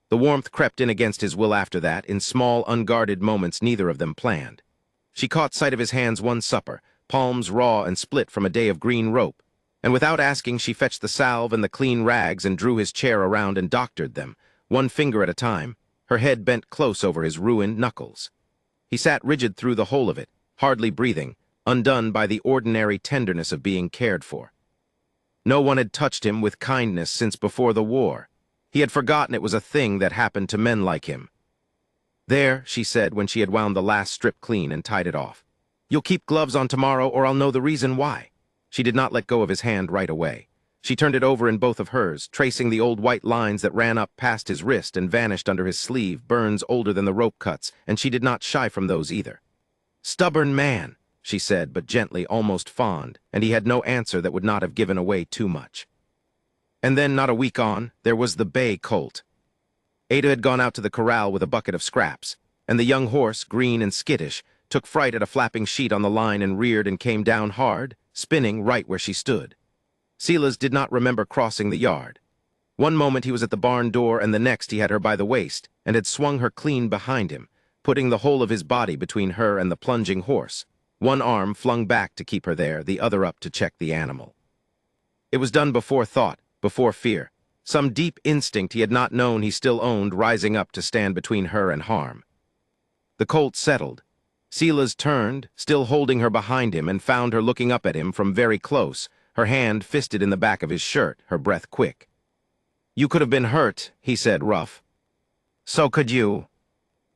The warmth crept in against his will after that, in small, unguarded moments neither of them planned. She caught sight of his hands one supper, palms raw and split from a day of green rope, and without asking she fetched the salve and the clean rags and drew his chair around and doctored them, one finger at a time, her head bent close over his ruined knuckles. He sat rigid through the whole of it, hardly breathing, undone by the ordinary tenderness of being cared for. No one had touched him with kindness since before the war. He had forgotten it was a thing that happened to men like him. "There," she said when she had wound the last strip clean and tied it off. "You'll keep gloves on tomorrow or I'll know the reason why." She did not let go of his hand right away. She turned it over in both of hers, tracing the old white lines that ran up past his wrist and vanished under his sleeve, burns older than the rope cuts, and she did not shy from those either. "Stubborn man," she said, but gently, almost fond, and he had no answer that would not have given away too much. And then, not a week on, there was the bay colt. Ada had gone out to the corral with a bucket of scraps, and the young horse, green and skittish, took fright at a flapping sheet on the line and reared and came down hard, spinning right where she stood. Silas did not remember crossing the yard. One moment he was at the barn door, and the next he had her by the waist, and had swung her clean behind him, putting the whole of his body between her and the plunging horse, one arm flung back to keep her there, the other up to check the animal. It was done before thought, before fear, some deep instinct he had not known he still owned rising up to stand between her and harm. The colt settled. Silas turned, still holding her behind him, and found her looking up at him from very close, her hand fisted in the back of his shirt, her breath quick. "You could have been hurt," he said, rough. "So could you."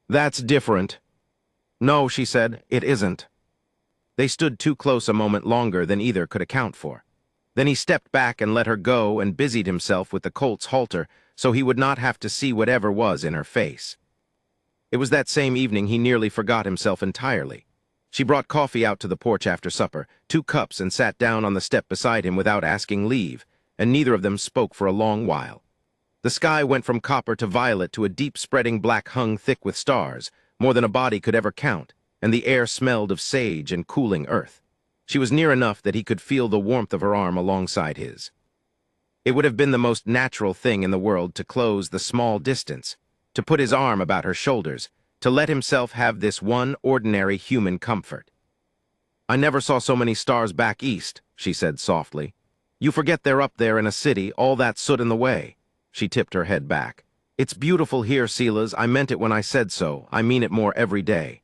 "That's different." "No," she said, "it isn't." They stood too close a moment longer than either could account for. Then he stepped back and let her go and busied himself with the colt's halter so he would not have to see whatever was in her face. It was that same evening he nearly forgot himself entirely. She brought coffee out to the porch after supper, 2 cups, and sat down on the step beside him without asking leave, and neither of them spoke for a long while. The sky went from copper to violet to a deep spreading black hung thick with stars, more than a body could ever count, and the air smelled of sage and cooling earth. She was near enough that he could feel the warmth of her arm alongside his. It would have been the most natural thing in the world to close the small distance, to put his arm about her shoulders, to let himself have this one ordinary human comfort. "I never saw so many stars back east," she said softly. "You forget they're up there in a city, all that soot in the way." She tipped her head back. "It's beautiful here, Silas. I meant it when I said so. I mean it more every day."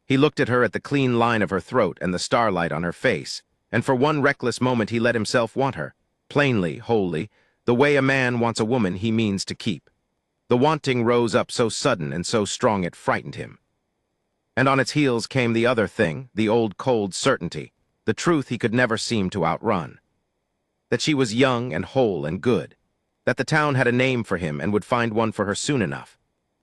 He looked at her at the clean line of her throat and the starlight on her face, and for one reckless moment he let himself want her, plainly, wholly, the way a man wants a woman he means to keep. The wanting rose up so sudden and so strong it frightened him. And on its heels came the other thing, the old cold certainty, the truth he could never seem to outrun. That she was young and whole and good. That the town had a name for him and would find one for her soon enough.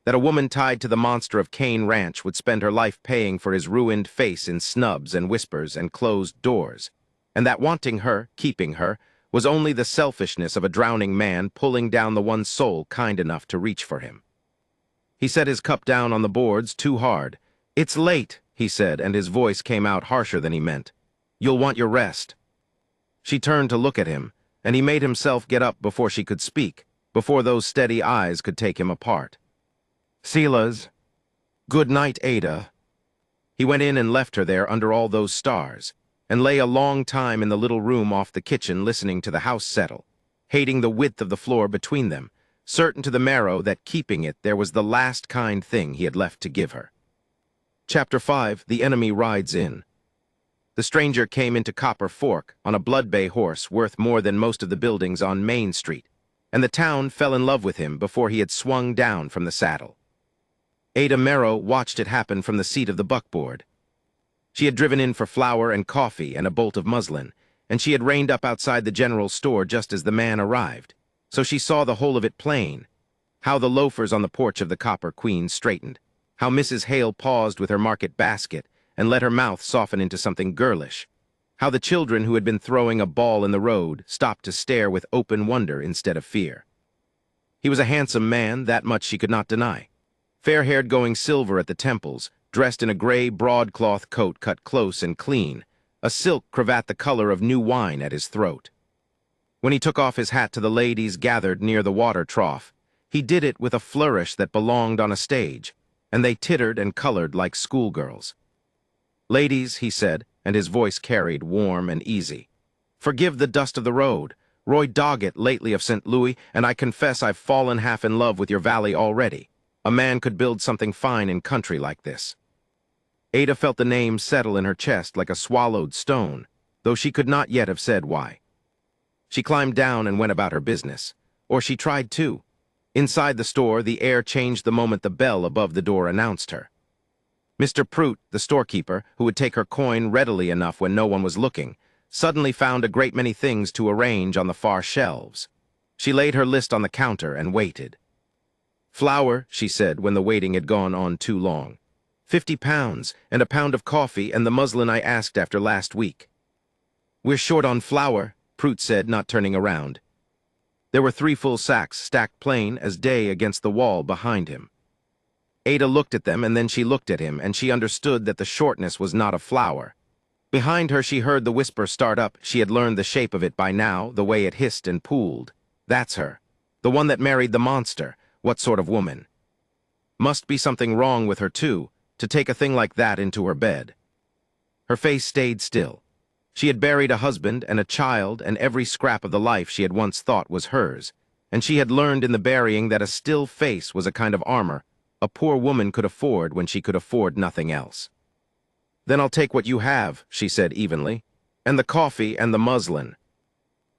That a woman tied to the monster of Cane Ranch would spend her life paying for his ruined face in snubs and whispers and closed doors. And that wanting her, keeping her, was only the selfishness of a drowning man pulling down the one soul kind enough to reach for him. He set his cup down on the boards too hard. "It's late," he said, and his voice came out harsher than he meant. "You'll want your rest." She turned to look at him, and he made himself get up before she could speak, before those steady eyes could take him apart. "Silas." "Good night, Ada." He went in and left her there under all those stars, and lay a long time in the little room off the kitchen listening to the house settle, hating the width of the floor between them, certain to the marrow that keeping it there was the last kind thing he had left to give her. Chapter 5. The Enemy Rides In. The stranger came into Copper Fork on a blood-bay horse worth more than most of the buildings on Main Street, and the town fell in love with him before he had swung down from the saddle. Ada Merrow watched it happen from the seat of the buckboard. She had driven in for flour and coffee and a bolt of muslin, and she had reined up outside the general store just as the man arrived, so she saw the whole of it plain, how the loafers on the porch of the Copper Queen straightened, how Mrs. Hale paused with her market basket and let her mouth soften into something girlish, how the children who had been throwing a ball in the road stopped to stare with open wonder instead of fear. He was a handsome man, that much she could not deny. Fair-haired, going silver at the temples, dressed in a gray broadcloth coat cut close and clean, a silk cravat the color of new wine at his throat. When he took off his hat to the ladies gathered near the water trough, he did it with a flourish that belonged on a stage, and they tittered and colored like schoolgirls. "Ladies," he said, and his voice carried, warm and easy, "forgive the dust of the road. Roy Doggett, lately of St. Louis, and I confess I've fallen half in love with your valley already. A man could build something fine in country like this." Ada felt the name settle in her chest like a swallowed stone, though she could not yet have said why. She climbed down and went about her business, or she tried to. Inside the store, the air changed the moment the bell above the door announced her. Mr. Prout, the storekeeper, who would take her coin readily enough when no one was looking, suddenly found a great many things to arrange on the far shelves. She laid her list on the counter and waited. "Flour," she said when the waiting had gone on too long. £50, and a pound of coffee and the muslin I asked after last week." "We're short on flour," Prout said, not turning around. There were 3 full sacks stacked plain as day against the wall behind him. Ada looked at them, and then she looked at him, and she understood that the shortness was not of flour. Behind her she heard the whisper start up. She had learned the shape of it by now, the way it hissed and pooled. "That's her. The one that married the monster. What sort of woman? Must be something wrong with her, too, to take a thing like that into her bed." Her face stayed still. She had buried a husband and a child and every scrap of the life she had once thought was hers, and she had learned in the burying that a still face was a kind of armor a poor woman could afford when she could afford nothing else. "Then I'll take what you have," she said evenly, "and the coffee and the muslin."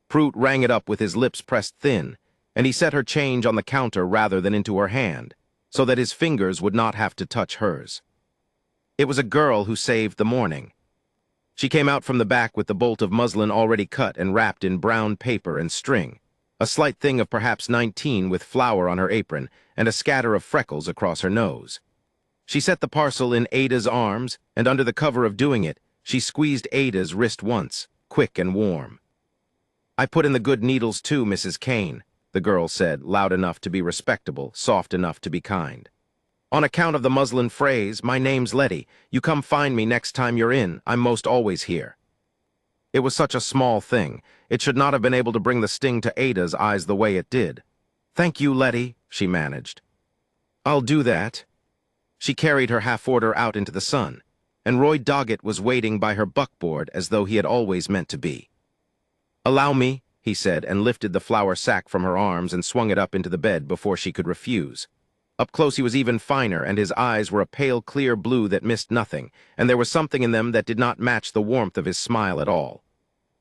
Prout rang it up with his lips pressed thin, and he set her change on the counter rather than into her hand, so that his fingers would not have to touch hers. It was a girl who saved the morning. She came out from the back with the bolt of muslin already cut and wrapped in brown paper and string, a slight thing of perhaps 19 with flour on her apron and a scatter of freckles across her nose. She set the parcel in Ada's arms, and under the cover of doing it, she squeezed Ada's wrist once, quick and warm. "I put in the good needles too, Mrs. Kane," the girl said, loud enough to be respectable, soft enough to be kind. "On account of the muslin phrase, my name's Letty. You come find me next time you're in. I'm most always here." It was such a small thing. It should not have been able to bring the sting to Ada's eyes the way it did. "Thank you, Letty," she managed. "I'll do that." She carried her half-order out into the sun, and Roy Doggett was waiting by her buckboard as though he had always meant to be. "Allow me," he said, and lifted the flour sack from her arms and swung it up into the bed before she could refuse. Up close he was even finer, and his eyes were a pale, clear blue that missed nothing, and there was something in them that did not match the warmth of his smile at all.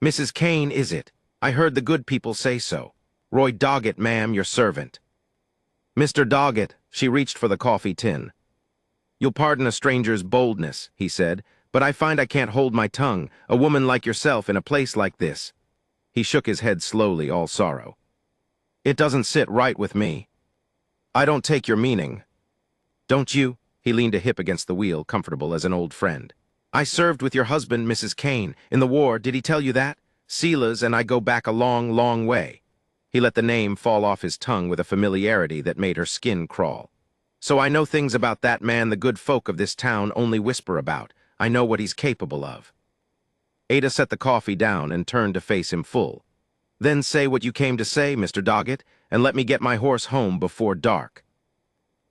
"Mrs. Kane, is it? I heard the good people say so. Roy Doggett, ma'am, your servant." "Mr. Doggett," she reached for the coffee tin. "You'll pardon a stranger's boldness," he said, "but I find I can't hold my tongue, a woman like yourself in a place like this." He shook his head slowly, all sorrow. "It doesn't sit right with me." "I don't take your meaning." "Don't you?" He leaned a hip against the wheel, comfortable as an old friend. "I served with your husband, Mrs. Kane, in the war. Did he tell you that? Silas and I go back a long, long way." He let the name fall off his tongue with a familiarity that made her skin crawl. "So I know things about that man the good folk of this town only whisper about. I know what he's capable of." Ada set the coffee down and turned to face him full. "Then say what you came to say, Mr. Doggett, and let me get my horse home before dark."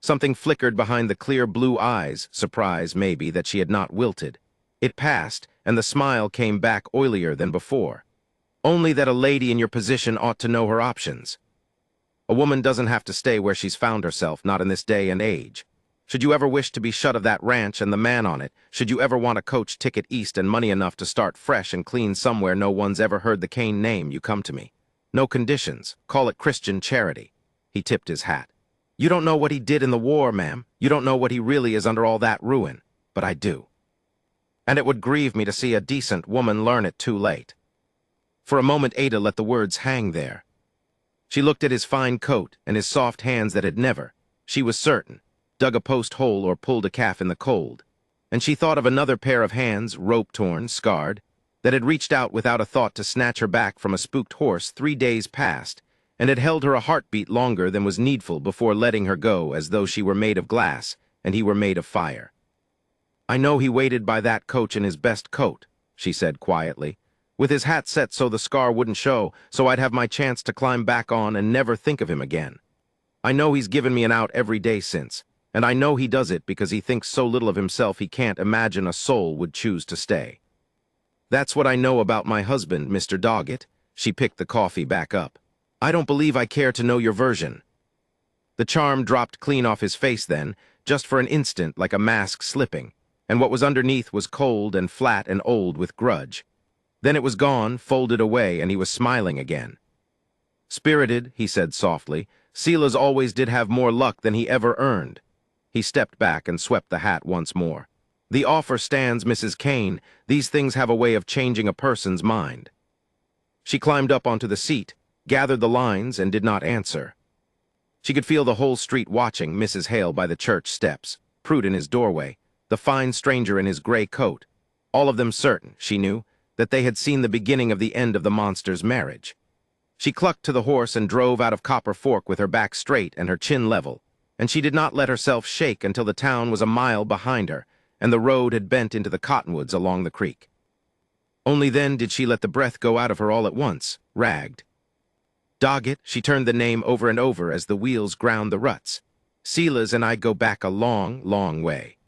Something flickered behind the clear blue eyes, surprise, maybe, that she had not wilted. It passed, and the smile came back oilier than before. Only that a lady in your position ought to know her options. A woman doesn't have to stay where she's found herself, not in this day and age. Should you ever wish to be shut of that ranch and the man on it, should you ever want a coach ticket east and money enough to start fresh and clean somewhere no one's ever heard the Kane name, you come to me. No conditions. Call it Christian charity. He tipped his hat. You don't know what he did in the war, ma'am. You don't know what he really is under all that ruin. But I do. And it would grieve me to see a decent woman learn it too late. For a moment Ada let the words hang there. She looked at his fine coat and his soft hands that had never, she was certain, dug a post hole or pulled a calf in the cold. And she thought of another pair of hands, rope-torn, scarred, that had reached out without a thought to snatch her back from a spooked horse 3 days past, and had held her a heartbeat longer than was needful before letting her go as though she were made of glass and he were made of fire. I know he waited by that coach in his best coat, she said quietly, with his hat set so the scar wouldn't show, so I'd have my chance to climb back on and never think of him again. I know he's given me an out every day since, and I know he does it because he thinks so little of himself he can't imagine a soul would choose to stay. That's what I know about my husband, Mr. Doggett. She picked the coffee back up. I don't believe I care to know your version. The charm dropped clean off his face then, just for an instant like a mask slipping, and what was underneath was cold and flat and old with grudge. Then it was gone, folded away, and he was smiling again. Spirited, he said softly, Silas always did have more luck than he ever earned. He stepped back and swept the hat once more. The offer stands, Mrs. Kane. These things have a way of changing a person's mind. She climbed up onto the seat, gathered the lines, and did not answer. She could feel the whole street watching Mrs. Hale by the church steps, Prude in his doorway, the fine stranger in his gray coat, all of them certain, she knew, that they had seen the beginning of the end of the monster's marriage. She clucked to the horse and drove out of Copper Fork with her back straight and her chin level, and she did not let herself shake until the town was a mile behind her, and the road had bent into the cottonwoods along the creek. Only then did she let the breath go out of her all at once, ragged. Doggett, she turned the name over and over as the wheels ground the ruts. Silas and I go back a long, long way.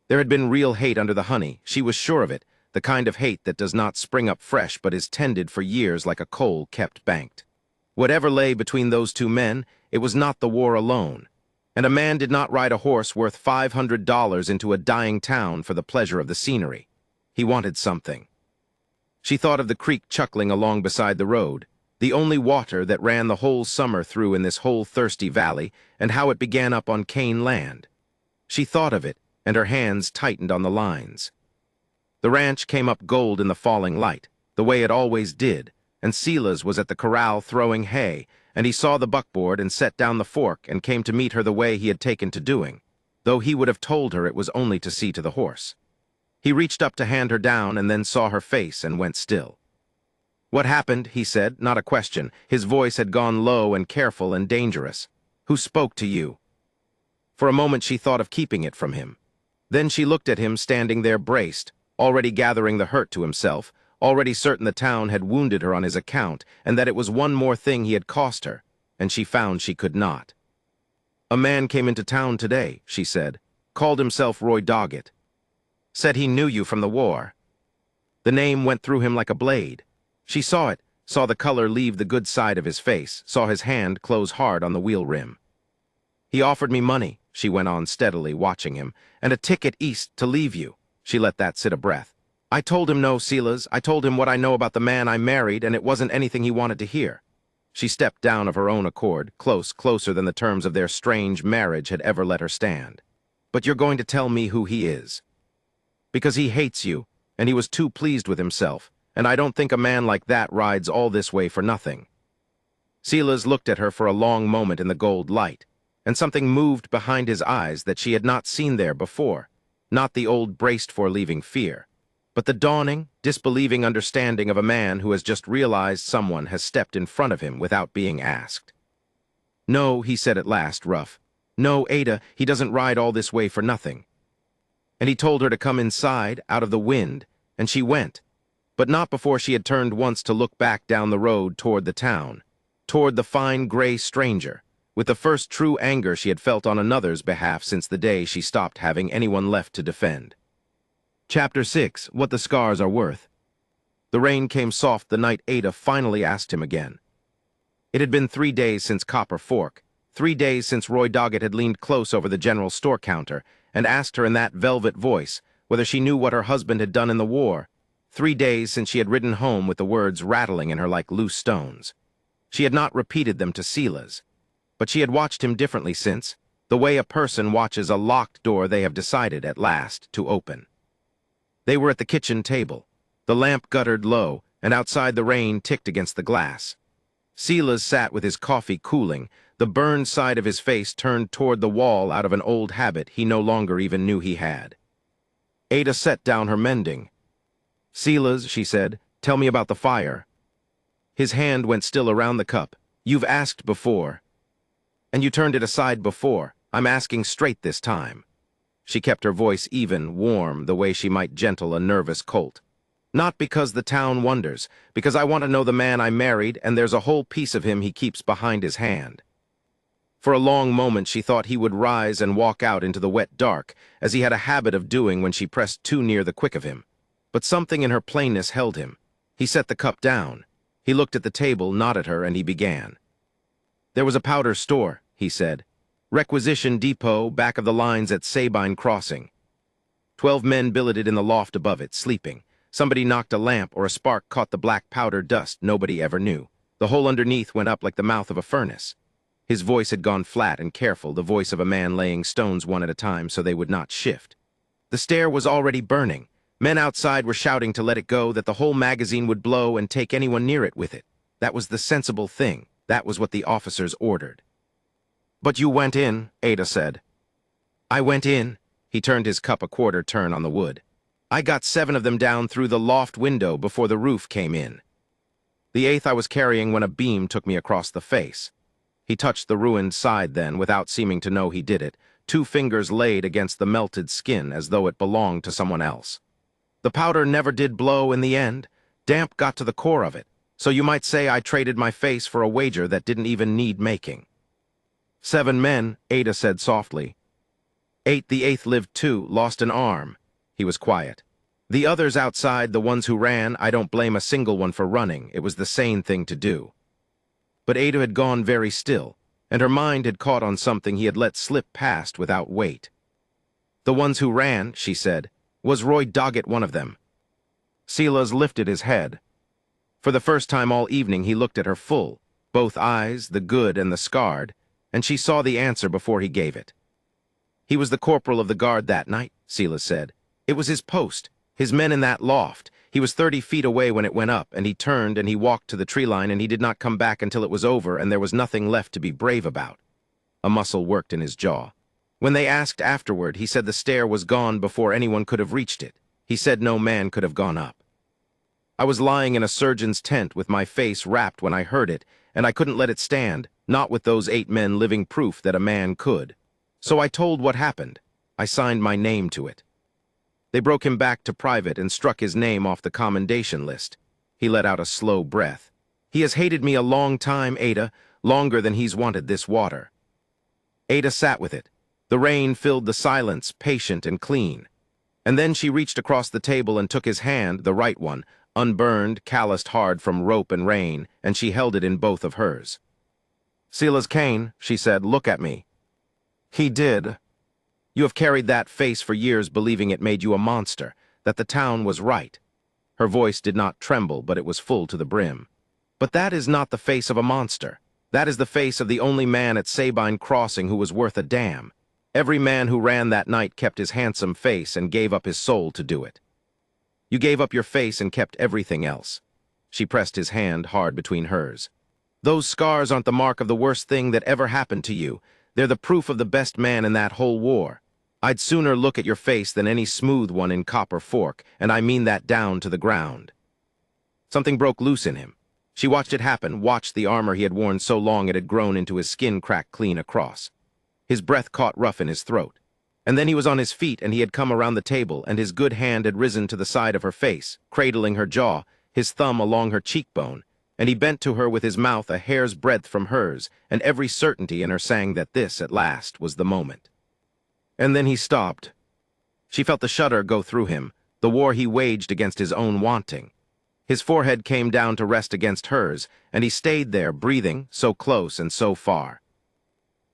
There had been real hate under the honey, she was sure of it, the kind of hate that does not spring up fresh but is tended for years like a coal kept banked. Whatever lay between those two men, it was not the war alone, and a man did not ride a horse worth $500 into a dying town for the pleasure of the scenery. He wanted something. She thought of the creek chuckling along beside the road, the only water that ran the whole summer through in this whole thirsty valley, and how it began up on Kane land. She thought of it, and her hands tightened on the lines. The ranch came up gold in the falling light, the way it always did, and Silas was at the corral throwing hay, and he saw the buckboard and set down the fork and came to meet her the way he had taken to doing, though he would have told her it was only to see to the horse. He reached up to hand her down and then saw her face and went still. What happened, he said, not a question. His voice had gone low and careful and dangerous. Who spoke to you? For a moment she thought of keeping it from him. Then she looked at him standing there braced, already gathering the hurt to himself, already certain the town had wounded her on his account, and that it was one more thing he had cost her, and she found she could not. A man came into town today, she said, called himself Roy Doggett. Said he knew you from the war. The name went through him like a blade. She saw it, saw the color leave the good side of his face, saw his hand close hard on the wheel rim. He offered me money, she went on steadily, watching him, and a ticket east to leave you. She let that sit a breath. I told him no, Silas. I told him what I know about the man I married, and it wasn't anything he wanted to hear. She stepped down of her own accord, closer than the terms of their strange marriage had ever let her stand. But you're going to tell me who he is. Because he hates you, and he was too pleased with himself, and I don't think a man like that rides all this way for nothing. Silas looked at her for a long moment in the gold light, and something moved behind his eyes that she had not seen there before, not the old braced-for-leaving fear, but the dawning, disbelieving understanding of a man who has just realized someone has stepped in front of him without being asked. No, he said at last, rough. No, Ada, he doesn't ride all this way for nothing. And he told her to come inside, out of the wind, and she went, but not before she had turned once to look back down the road toward the town, toward the fine gray stranger, with the first true anger she had felt on another's behalf since the day she stopped having anyone left to defend. Chapter 6. What the Scars Are Worth. The rain came soft the night Ada finally asked him again. It had been 3 days since Copper Fork, 3 days since Roy Doggett had leaned close over the general store counter and asked her in that velvet voice whether she knew what her husband had done in the war, 3 days since she had ridden home with the words rattling in her like loose stones. She had not repeated them to Silas, but she had watched him differently since, the way a person watches a locked door they have decided at last to open. They were at the kitchen table. The lamp guttered low, and outside the rain ticked against the glass. Silas sat with his coffee cooling, the burned side of his face turned toward the wall out of an old habit he no longer even knew he had. Ada set down her mending. "Silas," she said, "tell me about the fire." His hand went still around the cup. "You've asked before. And you turned it aside before. I'm asking straight this time." She kept her voice even, warm, the way she might gentle a nervous colt. "Not because the town wonders, because I want to know the man I married, and there's a whole piece of him he keeps behind his hand." For a long moment she thought he would rise and walk out into the wet dark, as he had a habit of doing when she pressed too near the quick of him. But something in her plainness held him. He set the cup down. He looked at the table, nodded at her, and he began. "There was a powder store," he said. "Requisition depot back of the lines at Sabine Crossing. 12 men billeted in the loft above it, sleeping. Somebody knocked a lamp or a spark caught the black powder dust nobody ever knew. The hole underneath went up like the mouth of a furnace." His voice had gone flat and careful, the voice of a man laying stones one at a time so they would not shift. "The stair was already burning. Men outside were shouting to let it go, that the whole magazine would blow and take anyone near it with it. That was the sensible thing. That was what the officers ordered." "But you went in," Ada said. "I went in." He turned his cup a quarter turn on the wood. "I got 7 of them down through the loft window before the roof came in. The 8th I was carrying when a beam took me across the face." He touched the ruined side then, without seeming to know he did it, 2 fingers laid against the melted skin as though it belonged to someone else. "The powder never did blow in the end. Damp got to the core of it, so you might say I traded my face for a wager that didn't even need making." 7 men, Ada said softly. "8, the 8th lived too, lost an arm." He was quiet. "The others outside, the ones who ran, I don't blame a single one for running. It was the sane thing to do." But Ada had gone very still, and her mind had caught on something he had let slip past without weight. "The ones who ran," she said. "Was Roy Doggett one of them?" Silas lifted his head. For the first time all evening he looked at her full, both eyes, the good and the scarred, and she saw the answer before he gave it. "He was the corporal of the guard that night," Silas said. "It was his post, his men in that loft. He was 30 feet away when it went up, and he turned and he walked to the tree line, and he did not come back until it was over and there was nothing left to be brave about." A muscle worked in his jaw. "When they asked afterward, he said the stair was gone before anyone could have reached it. He said no man could have gone up. I was lying in a surgeon's tent with my face wrapped when I heard it, and I couldn't let it stand, not with those 8 men living proof that a man could. So I told what happened. I signed my name to it. They broke him back to private and struck his name off the commendation list." He let out a slow breath. "He has hated me a long time, Ada, longer than he's wanted this water." Ada sat with it. The rain filled the silence, patient and clean. And then she reached across the table and took his hand, the right one, unburned, calloused hard from rope and rain, and she held it in both of hers. "Silas Kane," she said, "look at me." He did. "You have carried that face for years believing it made you a monster, that the town was right." Her voice did not tremble, but it was full to the brim. "But that is not the face of a monster. That is the face of the only man at Sabine Crossing who was worth a damn. Every man who ran that night kept his handsome face and gave up his soul to do it. You gave up your face and kept everything else." She pressed his hand hard between hers. "Those scars aren't the mark of the worst thing that ever happened to you. They're the proof of the best man in that whole war. I'd sooner look at your face than any smooth one in Copper Fork, and I mean that down to the ground." Something broke loose in him. She watched it happen, watched the armor he had worn so long it had grown into his skin cracked clean across. His breath caught rough in his throat. And then he was on his feet, and he had come around the table, and his good hand had risen to the side of her face, cradling her jaw, his thumb along her cheekbone, and he bent to her with his mouth a hair's breadth from hers, and every certainty in her sang that this, at last, was the moment. And then he stopped. She felt the shudder go through him, the war he waged against his own wanting. His forehead came down to rest against hers, and he stayed there, breathing, so close and so far.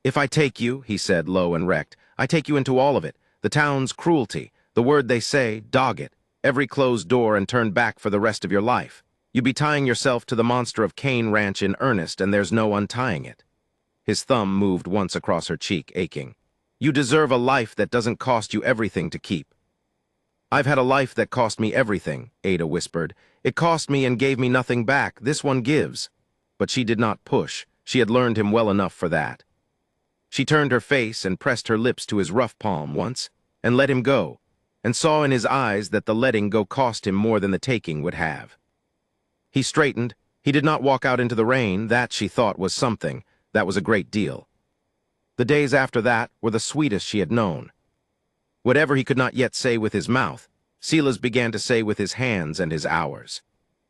"If I take you," he said, low and wrecked, "I take you into all of it, the town's cruelty, the word they say, dog it, every closed door and turn back for the rest of your life. You be tying yourself to the monster of Cane Ranch in earnest, and there's no untying it." His thumb moved once across her cheek, aching. "You deserve a life that doesn't cost you everything to keep." "I've had a life that cost me everything," Ada whispered. "It cost me and gave me nothing back. This one gives." But she did not push. She had learned him well enough for that. She turned her face and pressed her lips to his rough palm once, and let him go, and saw in his eyes that the letting go cost him more than the taking would have. He straightened. He did not walk out into the rain. That, she thought, was something. That was a great deal. The days after that were the sweetest she had known. Whatever he could not yet say with his mouth, Silas began to say with his hands and his hours.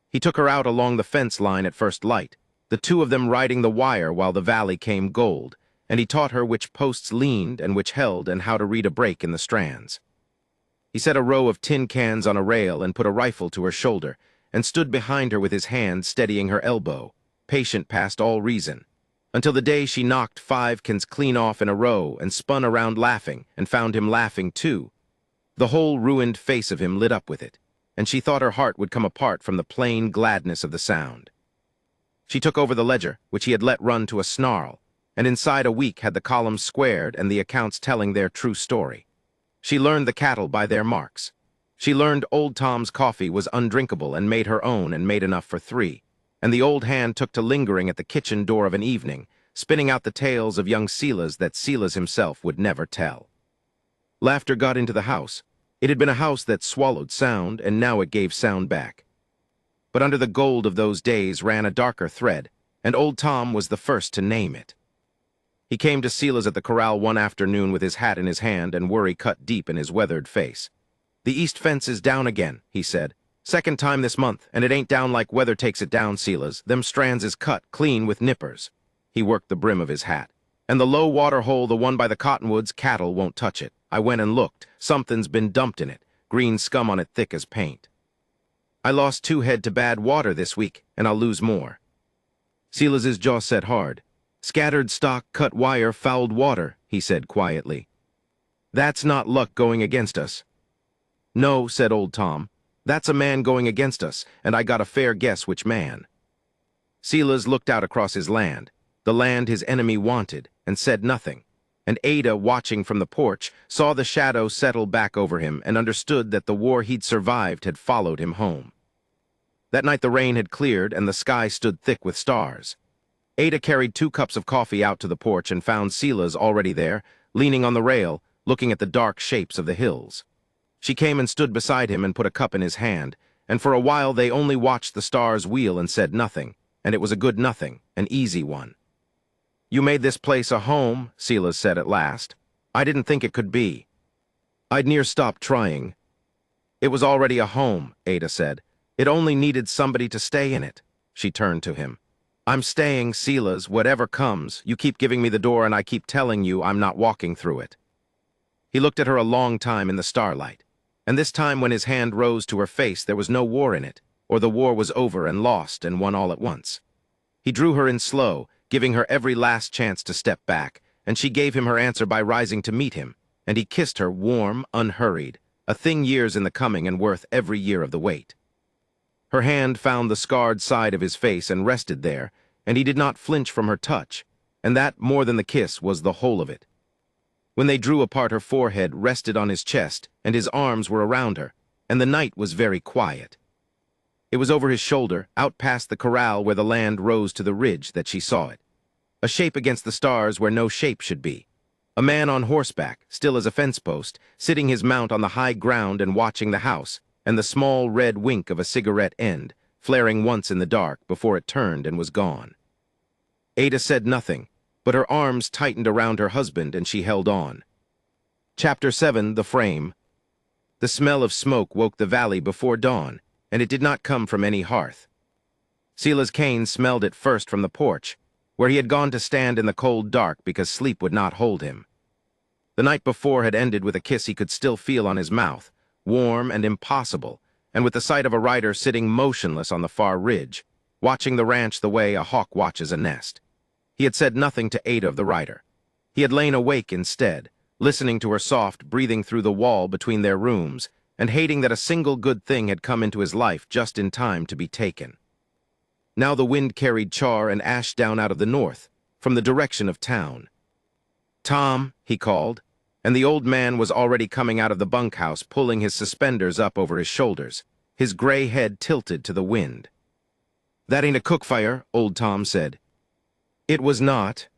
He took her out along the fence line at first light, the two of them riding the wire while the valley came gold, and he taught her which posts leaned and which held and how to read a break in the strands. He set a row of tin cans on a rail and put a rifle to her shoulder, and stood behind her with his hand steadying her elbow, patient past all reason, until the day she knocked 5 cans clean off in a row and spun around laughing and found him laughing too. The whole ruined face of him lit up with it, and she thought her heart would come apart from the plain gladness of the sound. She took over the ledger, which he had let run to a snarl, and inside a week had the columns squared and the accounts telling their true story. She learned the cattle by their marks. She learned Old Tom's coffee was undrinkable and made her own and made enough for 3, and the old hand took to lingering at the kitchen door of an evening, spinning out the tales of young Silas that Silas himself would never tell. Laughter got into the house. It had been a house that swallowed sound, and now it gave sound back. But under the gold of those days ran a darker thread, and Old Tom was the first to name it. He came to Silas at the corral one afternoon with his hat in his hand and worry cut deep in his weathered face. "The east fence is down again," he said. "Second time this month, and it ain't down like weather takes it down, Silas. Them strands is cut clean with nippers." He worked the brim of his hat. "And the low water hole, the one by the cottonwoods, cattle won't touch it. I went and looked. Something's been dumped in it. Green scum on it thick as paint. I lost 2 head to bad water this week, and I'll lose more." Silas's jaw set hard. "Scattered stock, cut wire, fouled water," he said quietly. "That's not luck going against us." "No," said Old Tom. "That's a man going against us, and I got a fair guess which man." Silas looked out across his land, the land his enemy wanted, and said nothing, and Ada, watching from the porch, saw the shadow settle back over him and understood that the war he'd survived had followed him home. That night the rain had cleared and the sky stood thick with stars. Ada carried 2 cups of coffee out to the porch and found Silas already there, leaning on the rail, looking at the dark shapes of the hills. She came and stood beside him and put a cup in his hand, and for a while they only watched the stars wheel and said nothing, and it was a good nothing, an easy one. "You made this place a home," Silas said at last. "I didn't think it could be. I'd near stopped trying." "It was already a home," Ada said. "It only needed somebody to stay in it." She turned to him. "I'm staying, Silas, whatever comes. You keep giving me the door and I keep telling you I'm not walking through it." He looked at her a long time in the starlight, and this time when his hand rose to her face there was no war in it, or the war was over and lost and won all at once. He drew her in slow, giving her every last chance to step back, and she gave him her answer by rising to meet him, and he kissed her warm, unhurried, a thing years in the coming and worth every year of the wait. Her hand found the scarred side of his face and rested there, and he did not flinch from her touch, and that, more than the kiss, was the whole of it. When they drew apart, her forehead rested on his chest, and his arms were around her, and the night was very quiet. It was over his shoulder, out past the corral where the land rose to the ridge, that she saw it. A shape against the stars where no shape should be. A man on horseback, still as a fence post, sitting his mount on the high ground and watching the house, and the small red wink of a cigarette end, flaring once in the dark before it turned and was gone. Ada said nothing, but her arms tightened around her husband and she held on. Chapter 7, The Frame. The smell of smoke woke the valley before dawn, and it did not come from any hearth. Silas Kane smelled it first from the porch, where he had gone to stand in the cold dark because sleep would not hold him. The night before had ended with a kiss he could still feel on his mouth, warm and impossible, and with the sight of a rider sitting motionless on the far ridge, watching the ranch the way a hawk watches a nest. He had said nothing to Ada of the rider. He had lain awake instead, listening to her soft breathing through the wall between their rooms, and hating that a single good thing had come into his life just in time to be taken. Now the wind carried char and ash down out of the north, from the direction of town. "Tom," he called, and the old man was already coming out of the bunkhouse, pulling his suspenders up over his shoulders, his gray head tilted to the wind. "That ain't a cook fire," old Tom said. It was not.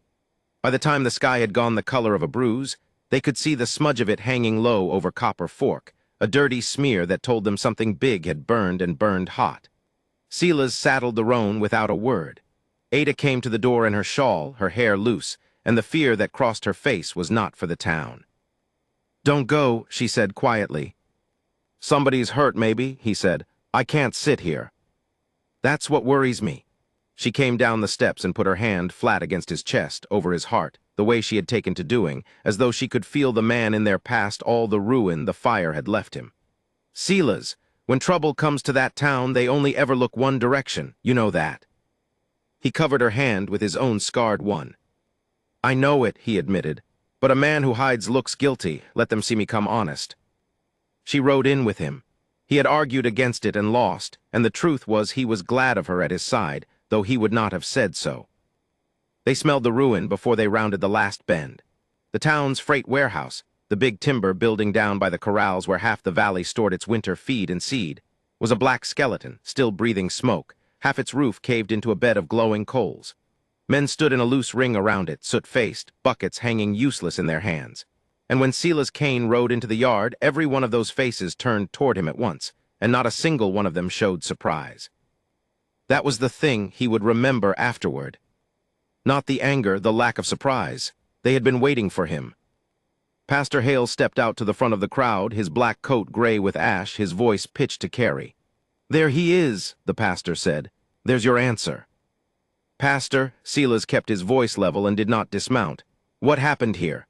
By the time the sky had gone the color of a bruise, they could see the smudge of it hanging low over Copper Fork, a dirty smear that told them something big had burned and burned hot. Silas saddled the roan without a word. Ada came to the door in her shawl, her hair loose, and the fear that crossed her face was not for the town. "Don't go," she said quietly. "Somebody's hurt, maybe," he said. "I can't sit here." "That's what worries me." She came down the steps and put her hand flat against his chest, over his heart, the way she had taken to doing, as though she could feel the man in there past all the ruin the fire had left him. "Silas, when trouble comes to that town, they only ever look one direction, you know that." He covered her hand with his own scarred one. "I know it," he admitted, "but a man who hides looks guilty. Let them see me come honest." She rode in with him. He had argued against it and lost, and the truth was he was glad of her at his side, though he would not have said so. They smelled the ruin before they rounded the last bend. The town's freight warehouse, the big timber building down by the corrals where half the valley stored its winter feed and seed, was a black skeleton, still breathing smoke, half its roof caved into a bed of glowing coals. Men stood in a loose ring around it, soot-faced, buckets hanging useless in their hands. And when Silas Kane rode into the yard, every one of those faces turned toward him at once, and not a single one of them showed surprise. That was the thing he would remember afterward. Not the anger, the lack of surprise. They had been waiting for him. Pastor Hale stepped out to the front of the crowd, his black coat gray with ash, his voice pitched to Carrie. "There he is," the pastor said. "There's your answer." "Pastor," Silas kept his voice level and did not dismount. "What happened here?"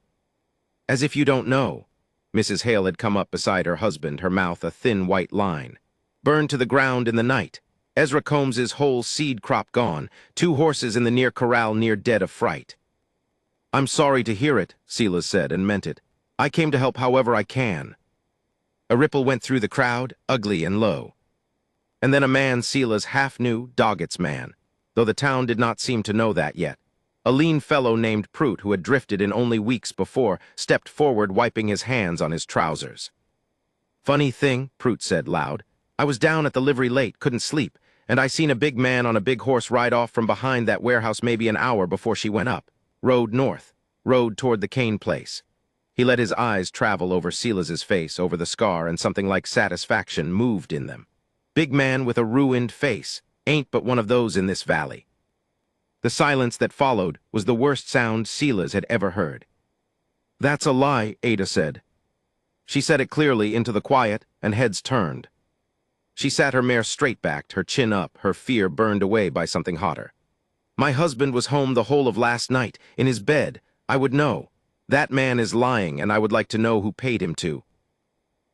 "As if you don't know." Mrs. Hale had come up beside her husband, her mouth a thin white line. "Burned to the ground in the night. Ezra Combs's whole seed crop gone, 2 horses in the near corral near dead of fright." "I'm sorry to hear it," Silas said, and meant it. "I came to help however I can." A ripple went through the crowd, ugly and low. And then a man Silas half knew, Doggett's man, though the town did not seem to know that yet. A lean fellow named Prout, who had drifted in only weeks before, stepped forward, wiping his hands on his trousers. "Funny thing," Prout said loud. "I was down at the livery late, couldn't sleep, and I seen a big man on a big horse ride off from behind that warehouse maybe an hour before she went up. Rode north, rode toward the Kane place." He let his eyes travel over Silas's face, over the scar, and something like satisfaction moved in them. "Big man with a ruined face. Ain't but one of those in this valley." The silence that followed was the worst sound Silas had ever heard. "That's a lie," Ada said. She said it clearly into the quiet, and heads turned. She sat her mare straight-backed, her chin up, her fear burned away by something hotter. "My husband was home the whole of last night, in his bed. I would know. That man is lying, and I would like to know who paid him to."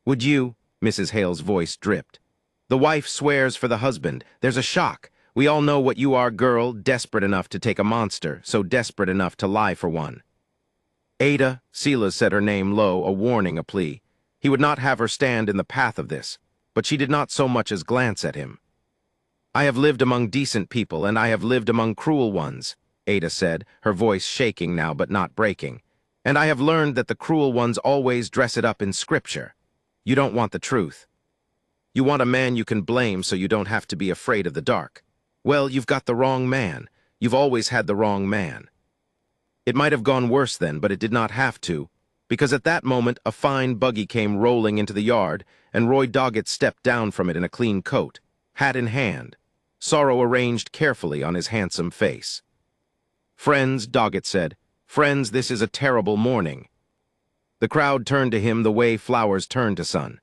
"Would you?" Mrs. Hale's voice dripped. "The wife swears for the husband. There's a shock. We all know what you are, girl, desperate enough to take a monster, so desperate enough to lie for one." "Ada," Silas said her name low, a warning, a plea. He would not have her stand in the path of this, but she did not so much as glance at him. "I have lived among decent people, and I have lived among cruel ones," Ada said, her voice shaking now but not breaking. "And I have learned that the cruel ones always dress it up in scripture. You don't want the truth. You want a man you can blame so you don't have to be afraid of the dark. Well, you've got the wrong man. You've always had the wrong man." It might have gone worse then, but it did not have to, because at that moment a fine buggy came rolling into the yard, and Roy Doggett stepped down from it in a clean coat, hat in hand, sorrow arranged carefully on his handsome face. "Friends," Doggett said, "friends, this is a terrible morning." The crowd turned to him the way flowers turn to sun.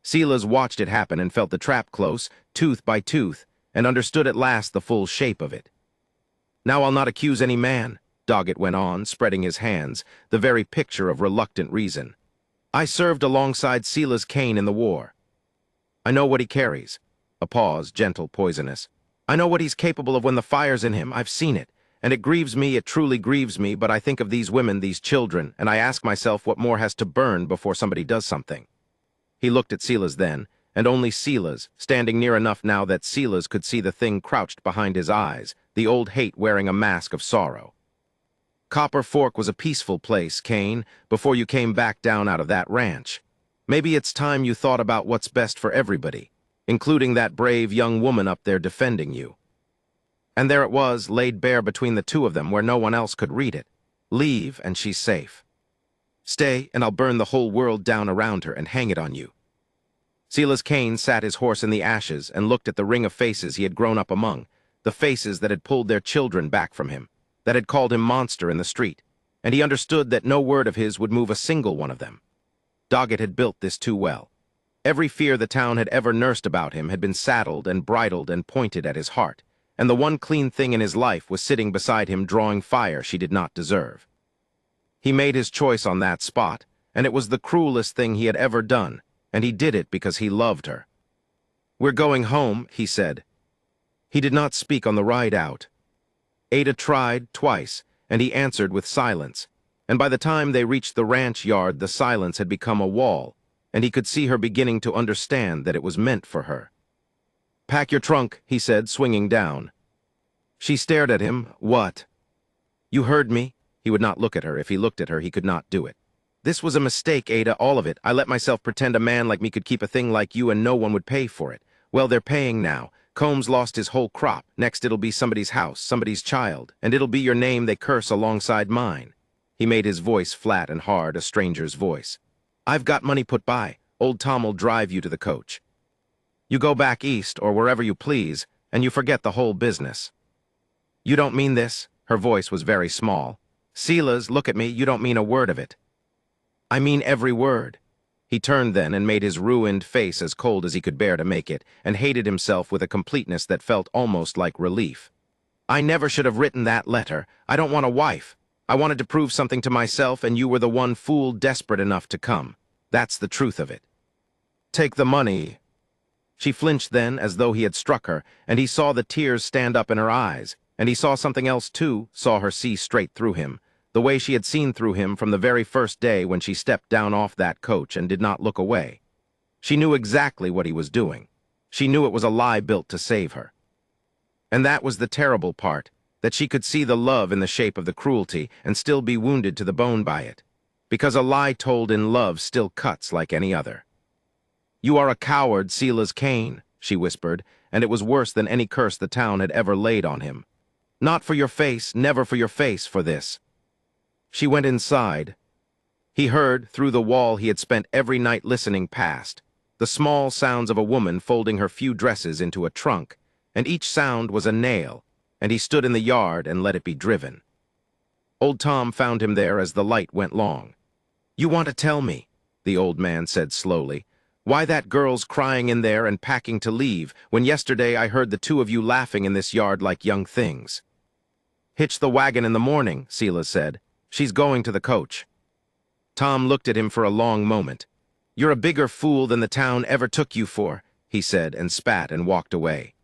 Silas watched it happen and felt the trap close, tooth by tooth, and understood at last the full shape of it. "Now I'll not accuse any man," Doggett went on, spreading his hands, the very picture of reluctant reason. "I served alongside Silas Kane in the war. I know what he carries." A pause, gentle, poisonous. "I know what he's capable of when the fire's in him. I've seen it. And it grieves me, it truly grieves me, but I think of these women, these children, and I ask myself what more has to burn before somebody does something." He looked at Silas then, and only Silas, standing near enough now that Silas could see the thing crouched behind his eyes, the old hate wearing a mask of sorrow. "Copper Fork was a peaceful place, Kane, before you came back down out of that ranch. Maybe it's time you thought about what's best for everybody, including that brave young woman up there defending you." And there it was, laid bare between the two of them where no one else could read it. "Leave, and she's safe. Stay, and I'll burn the whole world down around her and hang it on you." Silas Kane sat his horse in the ashes and looked at the ring of faces he had grown up among, the faces that had pulled their children back from him, that had called him monster in the street, and he understood that no word of his would move a single one of them. Doggett had built this too well. Every fear the town had ever nursed about him had been saddled and bridled and pointed at his heart, and the one clean thing in his life was sitting beside him drawing fire she did not deserve. He made his choice on that spot, and it was the cruelest thing he had ever done, and he did it because he loved her. "We're going home," he said. He did not speak on the ride out. Ada tried twice, and he answered with silence, and by the time they reached the ranch yard the silence had become a wall, and he could see her beginning to understand that it was meant for her. "Pack your trunk," he said, swinging down. She stared at him. "What?" "You heard me." He would not look at her. If he looked at her, he could not do it. "This was a mistake, Ada, all of it. I let myself pretend a man like me could keep a thing like you and no one would pay for it. Well, they're paying now. Combs lost his whole crop. Next it'll be somebody's house, somebody's child, and it'll be your name they curse alongside mine." He made his voice flat and hard, a stranger's voice. "I've got money put by. Old Tom'll drive you to the coach. You go back east, or wherever you please, and you forget the whole business." "You don't mean this?" Her voice was very small. "Silas, look at me, you don't mean a word of it." "I mean every word." He turned then and made his ruined face as cold as he could bear to make it, and hated himself with a completeness that felt almost like relief. "I never should have written that letter. I don't want a wife. I wanted to prove something to myself, and you were the one fool desperate enough to come. That's the truth of it." "Take the money." She flinched then, as though he had struck her, and he saw the tears stand up in her eyes, and he saw something else too, saw her see straight through him, the way she had seen through him from the very first day when she stepped down off that coach and did not look away. She knew exactly what he was doing. She knew it was a lie built to save her. And that was the terrible part, that she could see the love in the shape of the cruelty and still be wounded to the bone by it, because a lie told in love still cuts like any other. "You are a coward, Silas Kane," she whispered, and it was worse than any curse the town had ever laid on him. "Not for your face, never for your face, for this." She went inside. He heard, through the wall he had spent every night listening past, the small sounds of a woman folding her few dresses into a trunk, and each sound was a nail, and he stood in the yard and let it be driven. Old Tom found him there as the light went long. "You want to tell me," the old man said slowly, "why that girl's crying in there and packing to leave, when yesterday I heard the two of you laughing in this yard like young things." "Hitch the wagon in the morning," Silas said. "She's going to the coach." Tom looked at him for a long moment. "You're a bigger fool than the town ever took you for," he said, and spat and walked away.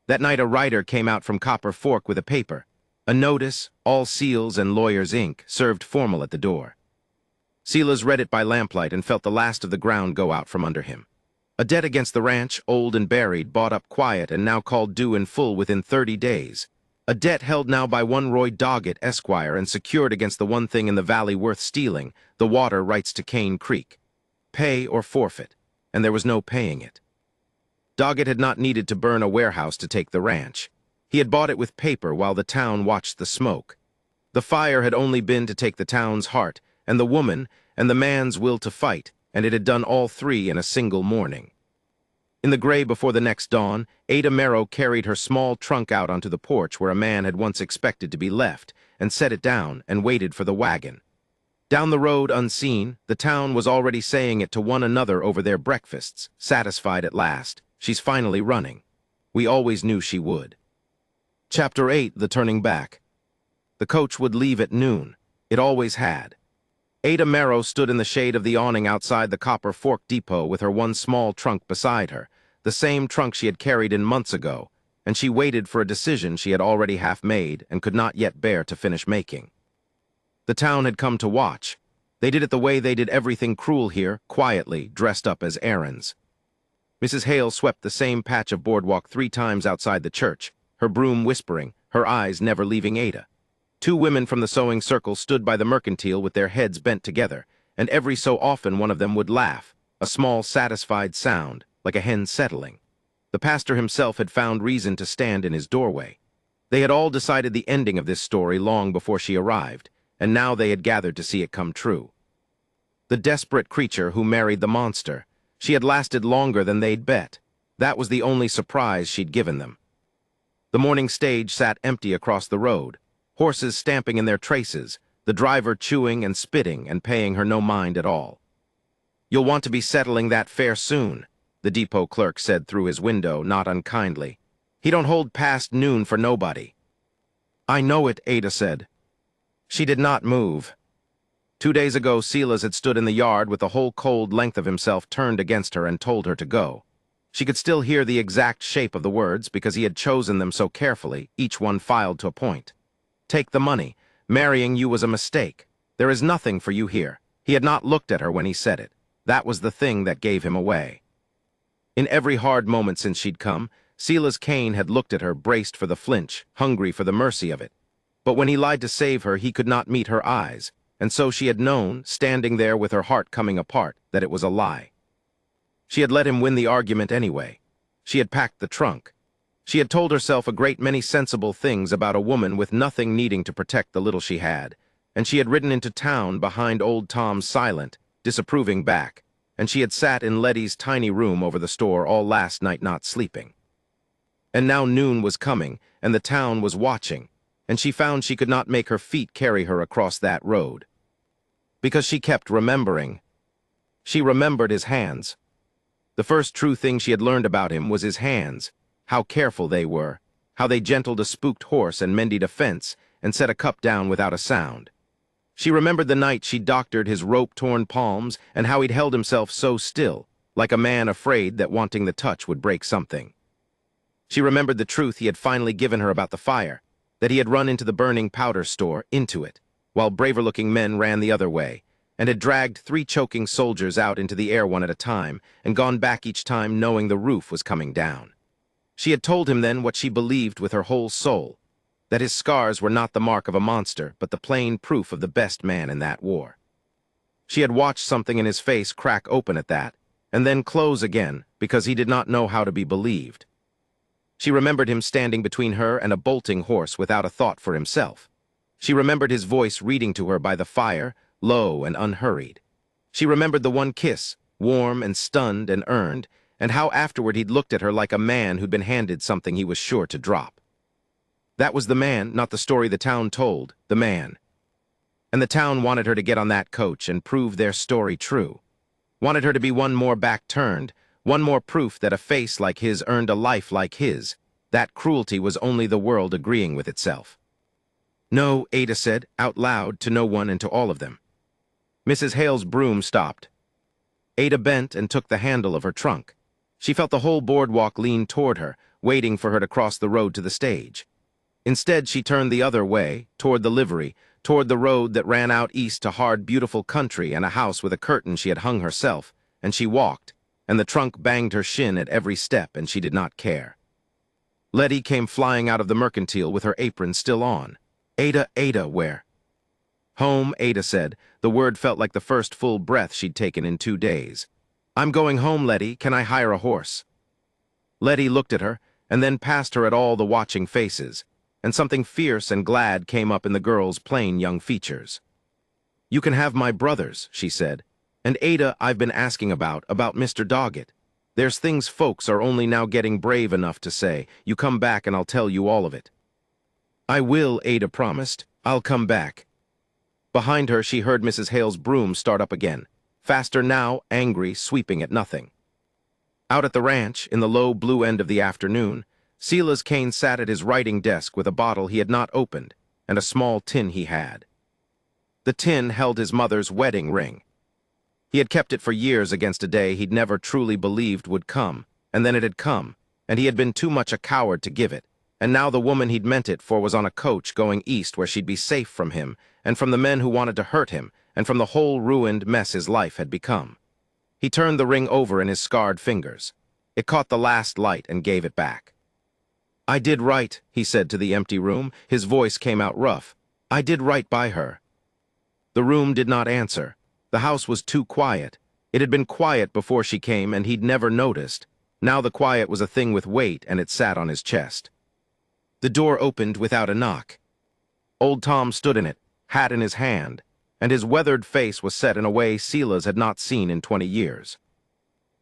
That night a writer came out from Copper Fork with a paper. A notice, all seals and lawyer's ink, served formal at the door. Silas read it by lamplight and felt the last of the ground go out from under him. A debt against the ranch, old and buried, bought up quiet and now called due in full within 30 days. A debt held now by one Roy Doggett, Esquire, and secured against the one thing in the valley worth stealing, the water rights to Cane Creek. Pay or forfeit, and there was no paying it. Doggett had not needed to burn a warehouse to take the ranch. He had bought it with paper while the town watched the smoke. The fire had only been to take the town's heart, and the woman, and the man's will to fight, and it had done all three in a single morning. In the gray before the next dawn, Ada Merrow carried her small trunk out onto the porch where a man had once expected to be left, and set it down and waited for the wagon. Down the road unseen, the town was already saying it to one another over their breakfasts, satisfied at last. She's finally running. We always knew she would. Chapter 8, The Turning Back. The coach would leave at noon. It always had. Ada Merrow stood in the shade of the awning outside the Copper Fork Depot with her one small trunk beside her, the same trunk she had carried in months ago, and she waited for a decision she had already half made and could not yet bear to finish making. The town had come to watch. They did it the way they did everything cruel here, quietly, dressed up as errands. Mrs. Hale swept the same patch of boardwalk 3 times outside the church, her broom whispering, her eyes never leaving Ada. 2 women from the sewing circle stood by the mercantile with their heads bent together, and every so often one of them would laugh, a small, satisfied sound, like a hen settling. The pastor himself had found reason to stand in his doorway. They had all decided the ending of this story long before she arrived, and now they had gathered to see it come true. The desperate creature who married the monster. She had lasted longer than they'd bet. That was the only surprise she'd given them. The morning stage sat empty across the road, horses stamping in their traces, the driver chewing and spitting and paying her no mind at all. "You'll want to be settling that fare soon," the depot clerk said through his window, not unkindly. "He don't hold past noon for nobody." "I know it," Ada said. She did not move. 2 days ago, Silas had stood in the yard with the whole cold length of himself turned against her and told her to go. She could still hear the exact shape of the words because he had chosen them so carefully, each one filed to a point. "Take the money. Marrying you was a mistake. There is nothing for you here." He had not looked at her when he said it. That was the thing that gave him away. In every hard moment since she'd come, Silas Kane had looked at her, braced for the flinch, hungry for the mercy of it. But when he lied to save her, he could not meet her eyes. And so she had known, standing there with her heart coming apart, that it was a lie. She had let him win the argument anyway. She had packed the trunk. She had told herself a great many sensible things about a woman with nothing needing to protect the little she had, and she had ridden into town behind old Tom's silent, disapproving back, and she had sat in Letty's tiny room over the store all last night not sleeping. And now noon was coming, and the town was watching, and she found she could not make her feet carry her across that road. Because she kept remembering. She remembered his hands. The first true thing she had learned about him was his hands, how careful they were, how they gentled a spooked horse and mended a fence and set a cup down without a sound. She remembered the night she doctored his rope-torn palms and how he'd held himself so still, like a man afraid that wanting the touch would break something. She remembered the truth he had finally given her about the fire, that he had run into the burning powder store, into it, while braver-looking men ran the other way, and had dragged 3 choking soldiers out into the air one at a time, and gone back each time knowing the roof was coming down. She had told him then what she believed with her whole soul, that his scars were not the mark of a monster, but the plain proof of the best man in that war. She had watched something in his face crack open at that, and then close again, because he did not know how to be believed. She remembered him standing between her and a bolting horse without a thought for himself. She remembered his voice reading to her by the fire, low and unhurried. She remembered the one kiss, warm and stunned and earned, and how afterward he'd looked at her like a man who'd been handed something he was sure to drop. That was the man, not the story the town told, the man. And the town wanted her to get on that coach and prove their story true. Wanted her to be one more back turned, one more proof that a face like his earned a life like his. That cruelty was only the world agreeing with itself. "No," Ada said, out loud, to no one and to all of them. Mrs. Hale's broom stopped. Ada bent and took the handle of her trunk. She felt the whole boardwalk lean toward her, waiting for her to cross the road to the stage. Instead, she turned the other way, toward the livery, toward the road that ran out east to hard, beautiful country and a house with a curtain she had hung herself, and she walked, and the trunk banged her shin at every step, and she did not care. Letty came flying out of the mercantile with her apron still on. "Ada, Ada, where?" "Home," Ada said. The word felt like the first full breath she'd taken in 2 days. "I'm going home, Letty. Can I hire a horse?" Letty looked at her, and then past her at all the watching faces, and something fierce and glad came up in the girl's plain young features. "You can have my brothers," she said. "And Ada, I've been asking about Mr. Doggett. There's things folks are only now getting brave enough to say. You come back and I'll tell you all of it." "I will," Ada promised. "I'll come back." Behind her, she heard Mrs. Hale's broom start up again, faster now, angry, sweeping at nothing. Out at the ranch, in the low blue end of the afternoon, Silas Kane sat at his writing desk with a bottle he had not opened and a small tin he had. The tin held his mother's wedding ring. He had kept it for years against a day he'd never truly believed would come, and then it had come, and he had been too much a coward to give it, and now the woman he'd meant it for was on a coach going east where she'd be safe from him, and from the men who wanted to hurt him, and from the whole ruined mess his life had become. He turned the ring over in his scarred fingers. It caught the last light and gave it back. "I did right," he said to the empty room. His voice came out rough. "I did right by her." The room did not answer. The house was too quiet. It had been quiet before she came, and he'd never noticed. Now the quiet was a thing with weight, and it sat on his chest. The door opened without a knock. Old Tom stood in it, hat in his hand, and his weathered face was set in a way Silas had not seen in 20 years.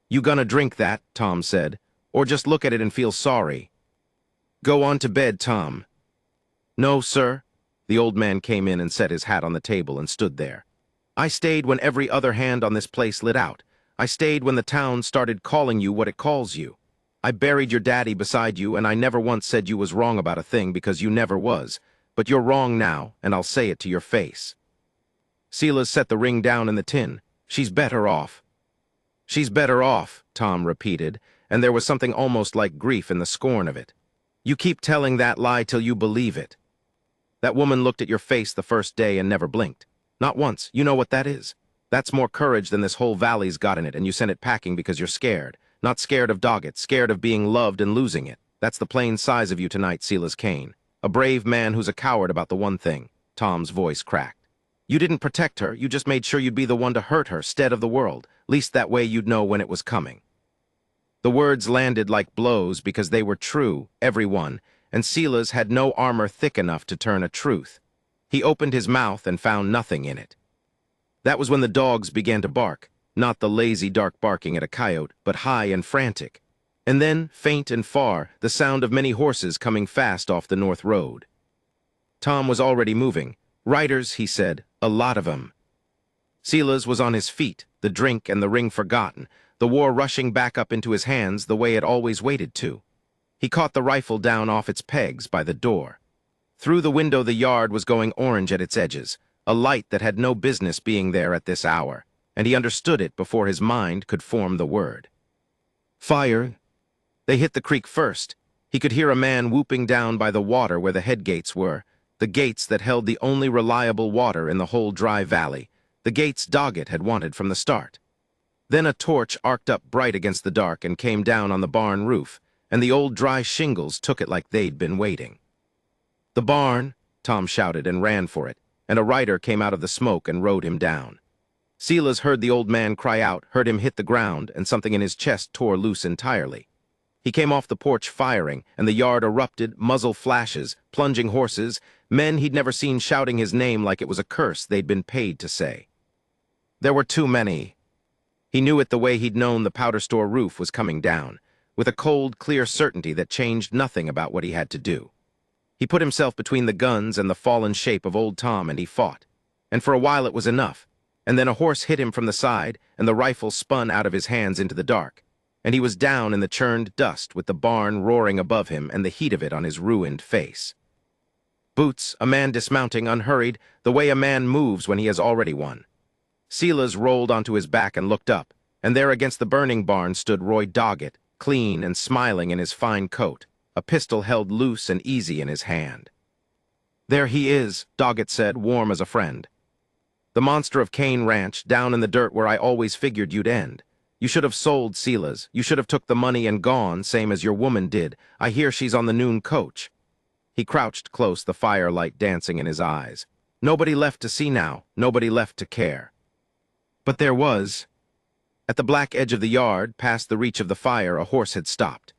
"You gonna drink that?" Tom said, "or just look at it and feel sorry?" "Go on to bed, Tom." "No, sir." The old man came in and set his hat on the table and stood there. "I stayed when every other hand on this place lit out. I stayed when the town started calling you what it calls you. I buried your daddy beside you, and I never once said you was wrong about a thing because you never was. But you're wrong now, and I'll say it to your face." Silas set the ring down in the tin. "She's better off." "She's better off," Tom repeated, and there was something almost like grief in the scorn of it. "You keep telling that lie till you believe it. That woman looked at your face the first day and never blinked. Not once. You know what that is? That's more courage than this whole valley's got in it, and you sent it packing because you're scared. Not scared of Doggett, scared of being loved and losing it. That's the plain size of you tonight, Silas Kane. A brave man who's a coward about the one thing." Tom's voice cracked. "You didn't protect her, you just made sure you'd be the one to hurt her, 'stead of the world. Least that way you'd know when it was coming." The words landed like blows because they were true, every one, and Silas had no armor thick enough to turn a truth. He opened his mouth and found nothing in it. That was when the dogs began to bark, not the lazy dark barking at a coyote, but high and frantic. And then, faint and far, the sound of many horses coming fast off the north road. Tom was already moving. "Riders," he said, "a lot of 'em." Silas was on his feet, the drink and the ring forgotten, the war rushing back up into his hands the way it always waited to. He caught the rifle down off its pegs by the door. Through the window the yard was going orange at its edges, a light that had no business being there at this hour, and he understood it before his mind could form the word. Fire. They hit the creek first. He could hear a man whooping down by the water where the head gates were, the gates that held the only reliable water in the whole dry valley, the gates Doggett had wanted from the start. Then a torch arced up bright against the dark and came down on the barn roof, and the old dry shingles took it like they'd been waiting. "The barn!" Tom shouted and ran for it, and a rider came out of the smoke and rode him down. Silas heard the old man cry out, heard him hit the ground, and something in his chest tore loose entirely. He came off the porch firing, and the yard erupted, muzzle flashes, plunging horses, men he'd never seen shouting his name like it was a curse they'd been paid to say. There were too many. He knew it the way he'd known the powder store roof was coming down, with a cold, clear certainty that changed nothing about what he had to do. He put himself between the guns and the fallen shape of old Tom, and he fought. And for a while it was enough, and then a horse hit him from the side, and the rifle spun out of his hands into the dark, and he was down in the churned dust with the barn roaring above him and the heat of it on his ruined face. Boots, a man dismounting unhurried, the way a man moves when he has already won. Silas rolled onto his back and looked up, and there against the burning barn stood Roy Doggett, clean and smiling in his fine coat, a pistol held loose and easy in his hand. "There he is," Doggett said, warm as a friend. "The monster of Kane Ranch, down in the dirt where I always figured you'd end. You should have sold Silas. You should have took the money and gone, same as your woman did. I hear she's on the noon coach." He crouched close, the firelight dancing in his eyes. Nobody left to see now, nobody left to care. But there was. At the black edge of the yard, past the reach of the fire, a horse had stopped.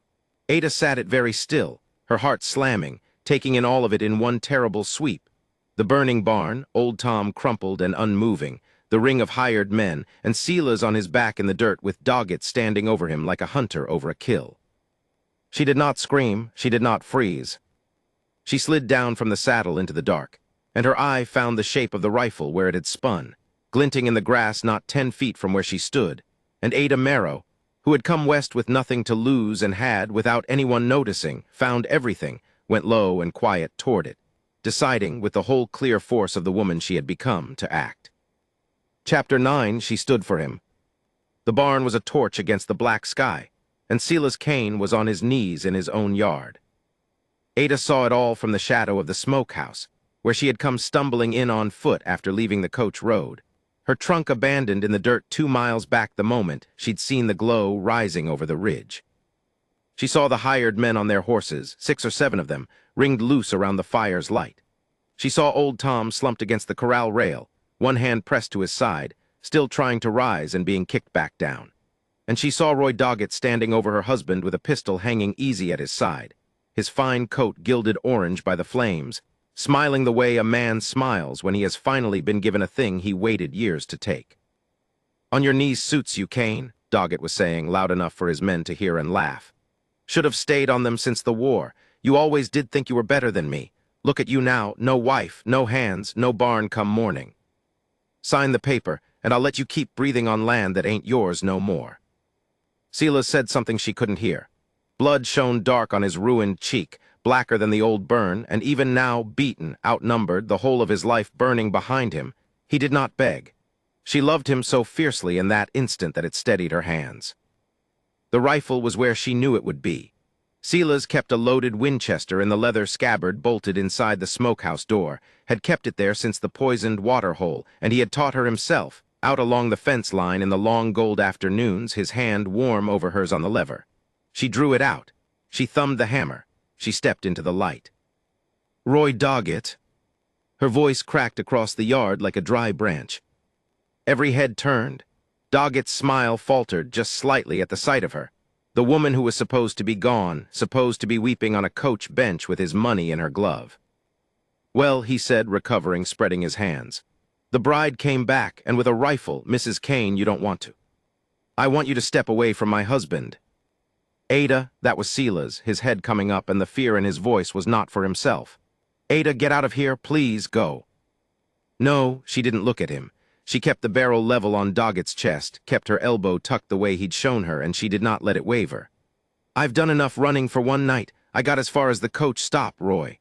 Ada sat it very still, her heart slamming, taking in all of it in one terrible sweep. The burning barn, old Tom crumpled and unmoving, the ring of hired men, and Silas on his back in the dirt with Doggett standing over him like a hunter over a kill. She did not scream, she did not freeze. She slid down from the saddle into the dark, and her eye found the shape of the rifle where it had spun, glinting in the grass not 10 feet from where she stood, and Ada Merrow, who had come west with nothing to lose and had, without anyone noticing, found everything, went low and quiet toward it, deciding, with the whole clear force of the woman she had become, to act. Chapter 9, she stood for him. The barn was a torch against the black sky, and Silas Kane was on his knees in his own yard. Ada saw it all from the shadow of the smokehouse, where she had come stumbling in on foot after leaving the coach road, her trunk abandoned in the dirt 2 miles back the moment she'd seen the glow rising over the ridge. She saw the hired men on their horses, 6 or 7 of them, ringed loose around the fire's light. She saw old Tom slumped against the corral rail, one hand pressed to his side, still trying to rise and being kicked back down. And she saw Roy Doggett standing over her husband with a pistol hanging easy at his side, his fine coat gilded orange by the flames, smiling the way a man smiles when he has finally been given a thing he waited years to take. "On your knees suits you, Kane," Doggett was saying, loud enough for his men to hear and laugh. "Should have stayed on them since the war. You always did think you were better than me. Look at you now, no wife, no hands, no barn come morning. Sign the paper, and I'll let you keep breathing on land that ain't yours no more." Silas said something she couldn't hear. Blood shone dark on his ruined cheek, blacker than the old burn, and even now, beaten, outnumbered, the whole of his life burning behind him, he did not beg. She loved him so fiercely in that instant that it steadied her hands. The rifle was where she knew it would be. Silas kept a loaded Winchester in the leather scabbard bolted inside the smokehouse door, had kept it there since the poisoned water hole, and he had taught her himself, out along the fence line in the long gold afternoons, his hand warm over hers on the lever. She drew it out. She thumbed the hammer. She stepped into the light. "Roy Doggett." Her voice cracked across the yard like a dry branch. Every head turned. Doggett's smile faltered just slightly at the sight of her, the woman who was supposed to be gone, supposed to be weeping on a coach bench with his money in her glove. "Well," he said, recovering, spreading his hands. "The bride came back, and with a rifle, Mrs. Kane, you don't want to. I want you to step away from my husband." "Ada," that was Silas, his head coming up, and the fear in his voice was not for himself. "Ada, get out of here, please, go." No, she didn't look at him. She kept the barrel level on Doggett's chest, kept her elbow tucked the way he'd shown her, and she did not let it waver. "I've done enough running for one night. I got as far as the coach stop, Roy.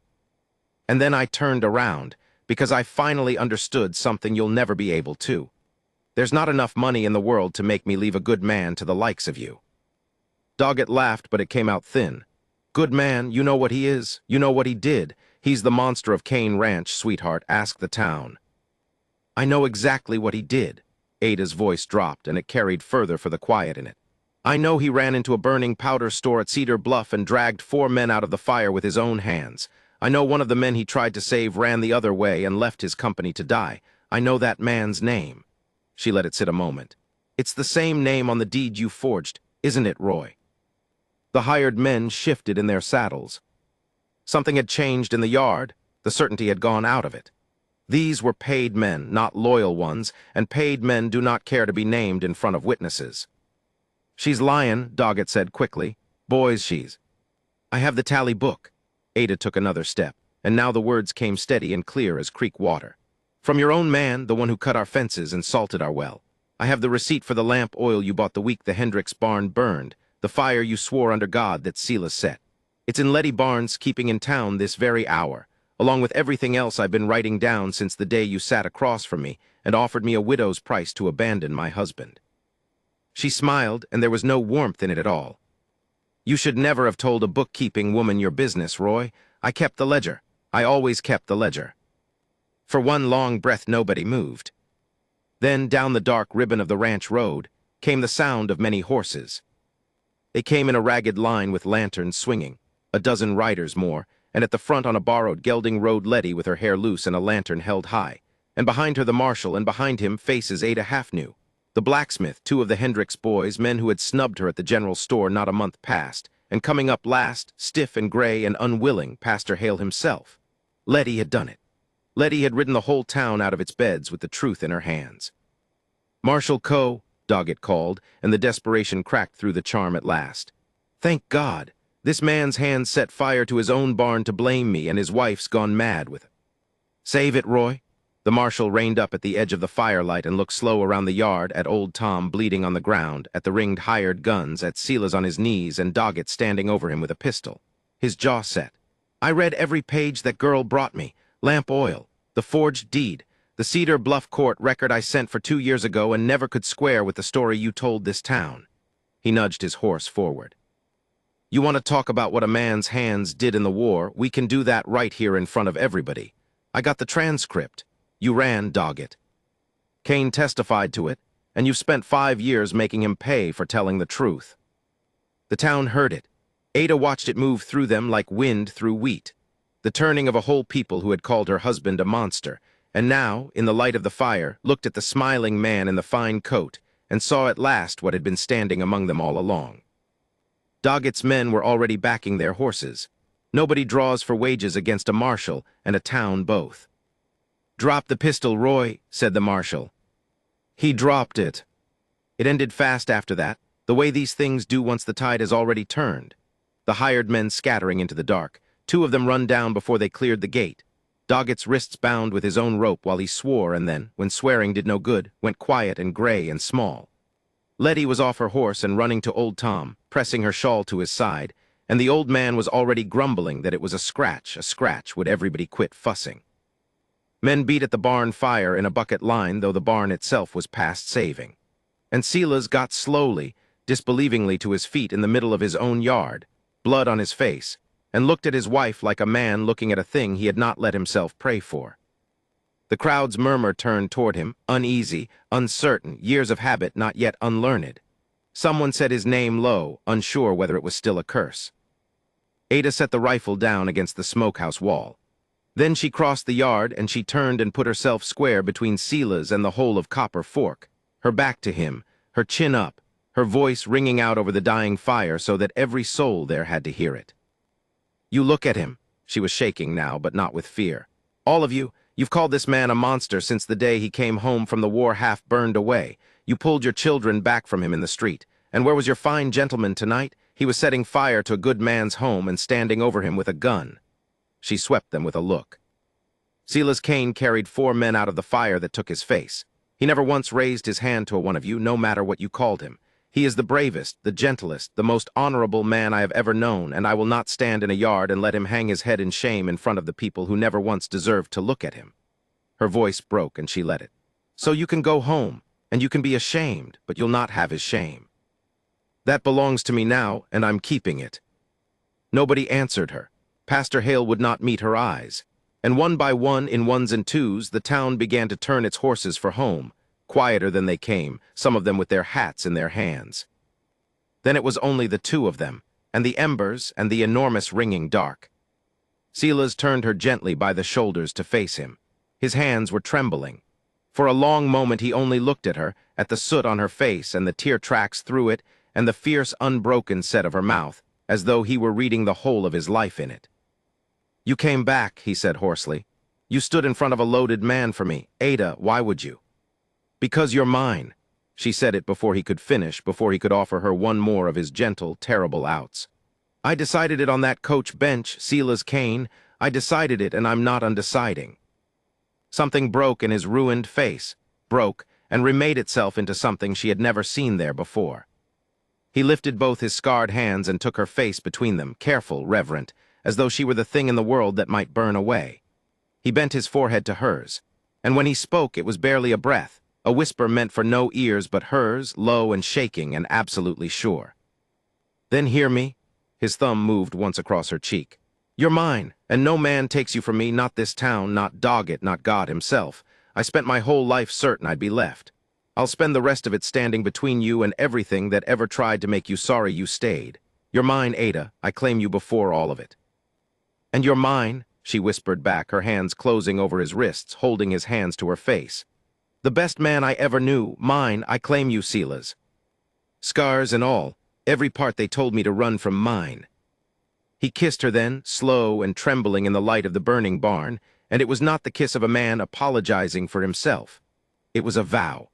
And then I turned around, because I finally understood something you'll never be able to. There's not enough money in the world to make me leave a good man to the likes of you." Doggett laughed, but it came out thin. "Good man, you know what he is. You know what he did. He's the monster of Kane Ranch, sweetheart. Ask the town." "I know exactly what he did." Ada's voice dropped, and it carried further for the quiet in it. "I know he ran into a burning powder store at Cedar Bluff and dragged 4 men out of the fire with his own hands. I know one of the men he tried to save ran the other way and left his company to die. I know that man's name." She let it sit a moment. "It's the same name on the deed you forged, isn't it, Roy?" The hired men shifted in their saddles. Something had changed in the yard. The certainty had gone out of it. These were paid men, not loyal ones, and paid men do not care to be named in front of witnesses. "She's lying," Doggett said quickly. "Boys, she's—" "I have the tally book." Ada took another step, and now the words came steady and clear as creek water. "From your own man, the one who cut our fences and salted our well. I have the receipt for the lamp oil you bought the week the Hendricks barn burned, the fire you swore under God that Silas set. It's in Letty Barnes' keeping in town this very hour, along with everything else I've been writing down since the day you sat across from me and offered me a widow's price to abandon my husband." She smiled, and there was no warmth in it at all. "You should never have told a bookkeeping woman your business, Roy. I kept the ledger. I always kept the ledger." For one long breath nobody moved. Then, down the dark ribbon of the ranch road, came the sound of many horses. They came in a ragged line with lanterns swinging, a dozen riders more, and at the front on a borrowed gelding rode Letty with her hair loose and a lantern held high, and behind her the marshal, and behind him faces Ada half knew. The blacksmith, 2 of the Hendricks boys, men who had snubbed her at the general store not a month past, and coming up last, stiff and gray and unwilling, Pastor Hale himself. Letty had done it. Letty had ridden the whole town out of its beds with the truth in her hands. "Marshal Coe," Doggett called, and the desperation cracked through the charm at last. "Thank God! This man's hand set fire to his own barn to blame me, and his wife's gone mad with it. Save it, Roy?" The marshal reined up at the edge of the firelight and looked slow around the yard at old Tom bleeding on the ground, at the ringed hired guns, at Silas on his knees and Doggett standing over him with a pistol. His jaw set. I read every page that girl brought me. Lamp oil, the forged deed, the Cedar Bluff court record I sent for 2 years ago and never could square with the story you told this town. He nudged his horse forward. You want to talk about what a man's hands did in the war? We can do that right here in front of everybody. I got the transcript. You ran, Doggett. Kane testified to it, and you've spent 5 years making him pay for telling the truth. The town heard it. Ada watched it move through them like wind through wheat. The turning of a whole people who had called her husband a monster, and now, in the light of the fire, looked at the smiling man in the fine coat, and saw at last what had been standing among them all along. Doggett's men were already backing their horses. Nobody draws for wages against a marshal and a town both. "Drop the pistol, Roy," said the marshal. He dropped it. It ended fast after that, the way these things do once the tide has already turned. The hired men scattering into the dark. 2 of them run down before they cleared the gate. Doggett's wrists bound with his own rope while he swore and then, when swearing did no good, went quiet and gray and small. Letty was off her horse and running to old Tom, pressing her shawl to his side, and the old man was already grumbling that it was a scratch, would everybody quit fussing. Men beat at the barn fire in a bucket line, though the barn itself was past saving. And Silas got slowly, disbelievingly to his feet in the middle of his own yard, blood on his face, and looked at his wife like a man looking at a thing he had not let himself pray for. The crowd's murmur turned toward him, uneasy, uncertain, years of habit not yet unlearned. Someone said his name low, unsure whether it was still a curse. Ada set the rifle down against the smokehouse wall. Then she crossed the yard and she turned and put herself square between Silas and the hole of copper fork, her back to him, her chin up, her voice ringing out over the dying fire so that every soul there had to hear it. You look at him. She was shaking now, but not with fear. All of you, you've called this man a monster since the day he came home from the war half burned away. You pulled your children back from him in the street. And where was your fine gentleman tonight? He was setting fire to a good man's home and standing over him with a gun. She swept them with a look. Silas Kane carried 4 men out of the fire that took his face. He never once raised his hand to one of you, no matter what you called him. He is the bravest, the gentlest, the most honorable man I have ever known, and I will not stand in a yard and let him hang his head in shame in front of the people who never once deserved to look at him. Her voice broke and she let it. So you can go home, and you can be ashamed, but you'll not have his shame. That belongs to me now, and I'm keeping it. Nobody answered her. Pastor Hale would not meet her eyes. And one by one, in ones and twos, the town began to turn its horses for home, quieter than they came, some of them with their hats in their hands. Then it was only the 2 of them, and the embers and the enormous ringing dark. Silas turned her gently by the shoulders to face him. His hands were trembling. For a long moment he only looked at her, at the soot on her face and the tear tracks through it, and the fierce, unbroken set of her mouth, as though he were reading the whole of his life in it. You came back, he said hoarsely. You stood in front of a loaded man for me. Ada, why would you? Because you're mine. She said it before he could finish, before he could offer her one more of his gentle, terrible outs. I decided it on that coach bench, Silas Kane. I decided it, and I'm not undeciding. Something broke in his ruined face, broke, and remade itself into something she had never seen there before. He lifted both his scarred hands and took her face between them, careful, reverent, as though she were the thing in the world that might burn away. He bent his forehead to hers, and when he spoke it was barely a breath, a whisper meant for no ears but hers, low and shaking and absolutely sure. Then hear me. His thumb moved once across her cheek. You're mine, and no man takes you from me, not this town, not Doggett, not God himself. I spent my whole life certain I'd be left. I'll spend the rest of it standing between you and everything that ever tried to make you sorry you stayed. You're mine, Ada. I claim you before all of it. And you're mine, she whispered back, her hands closing over his wrists, holding his hands to her face. The best man I ever knew, mine, I claim you, Silas. Scars and all, every part they told me to run from mine. He kissed her then, slow and trembling in the light of the burning barn, and it was not the kiss of a man apologizing for himself. It was a vow.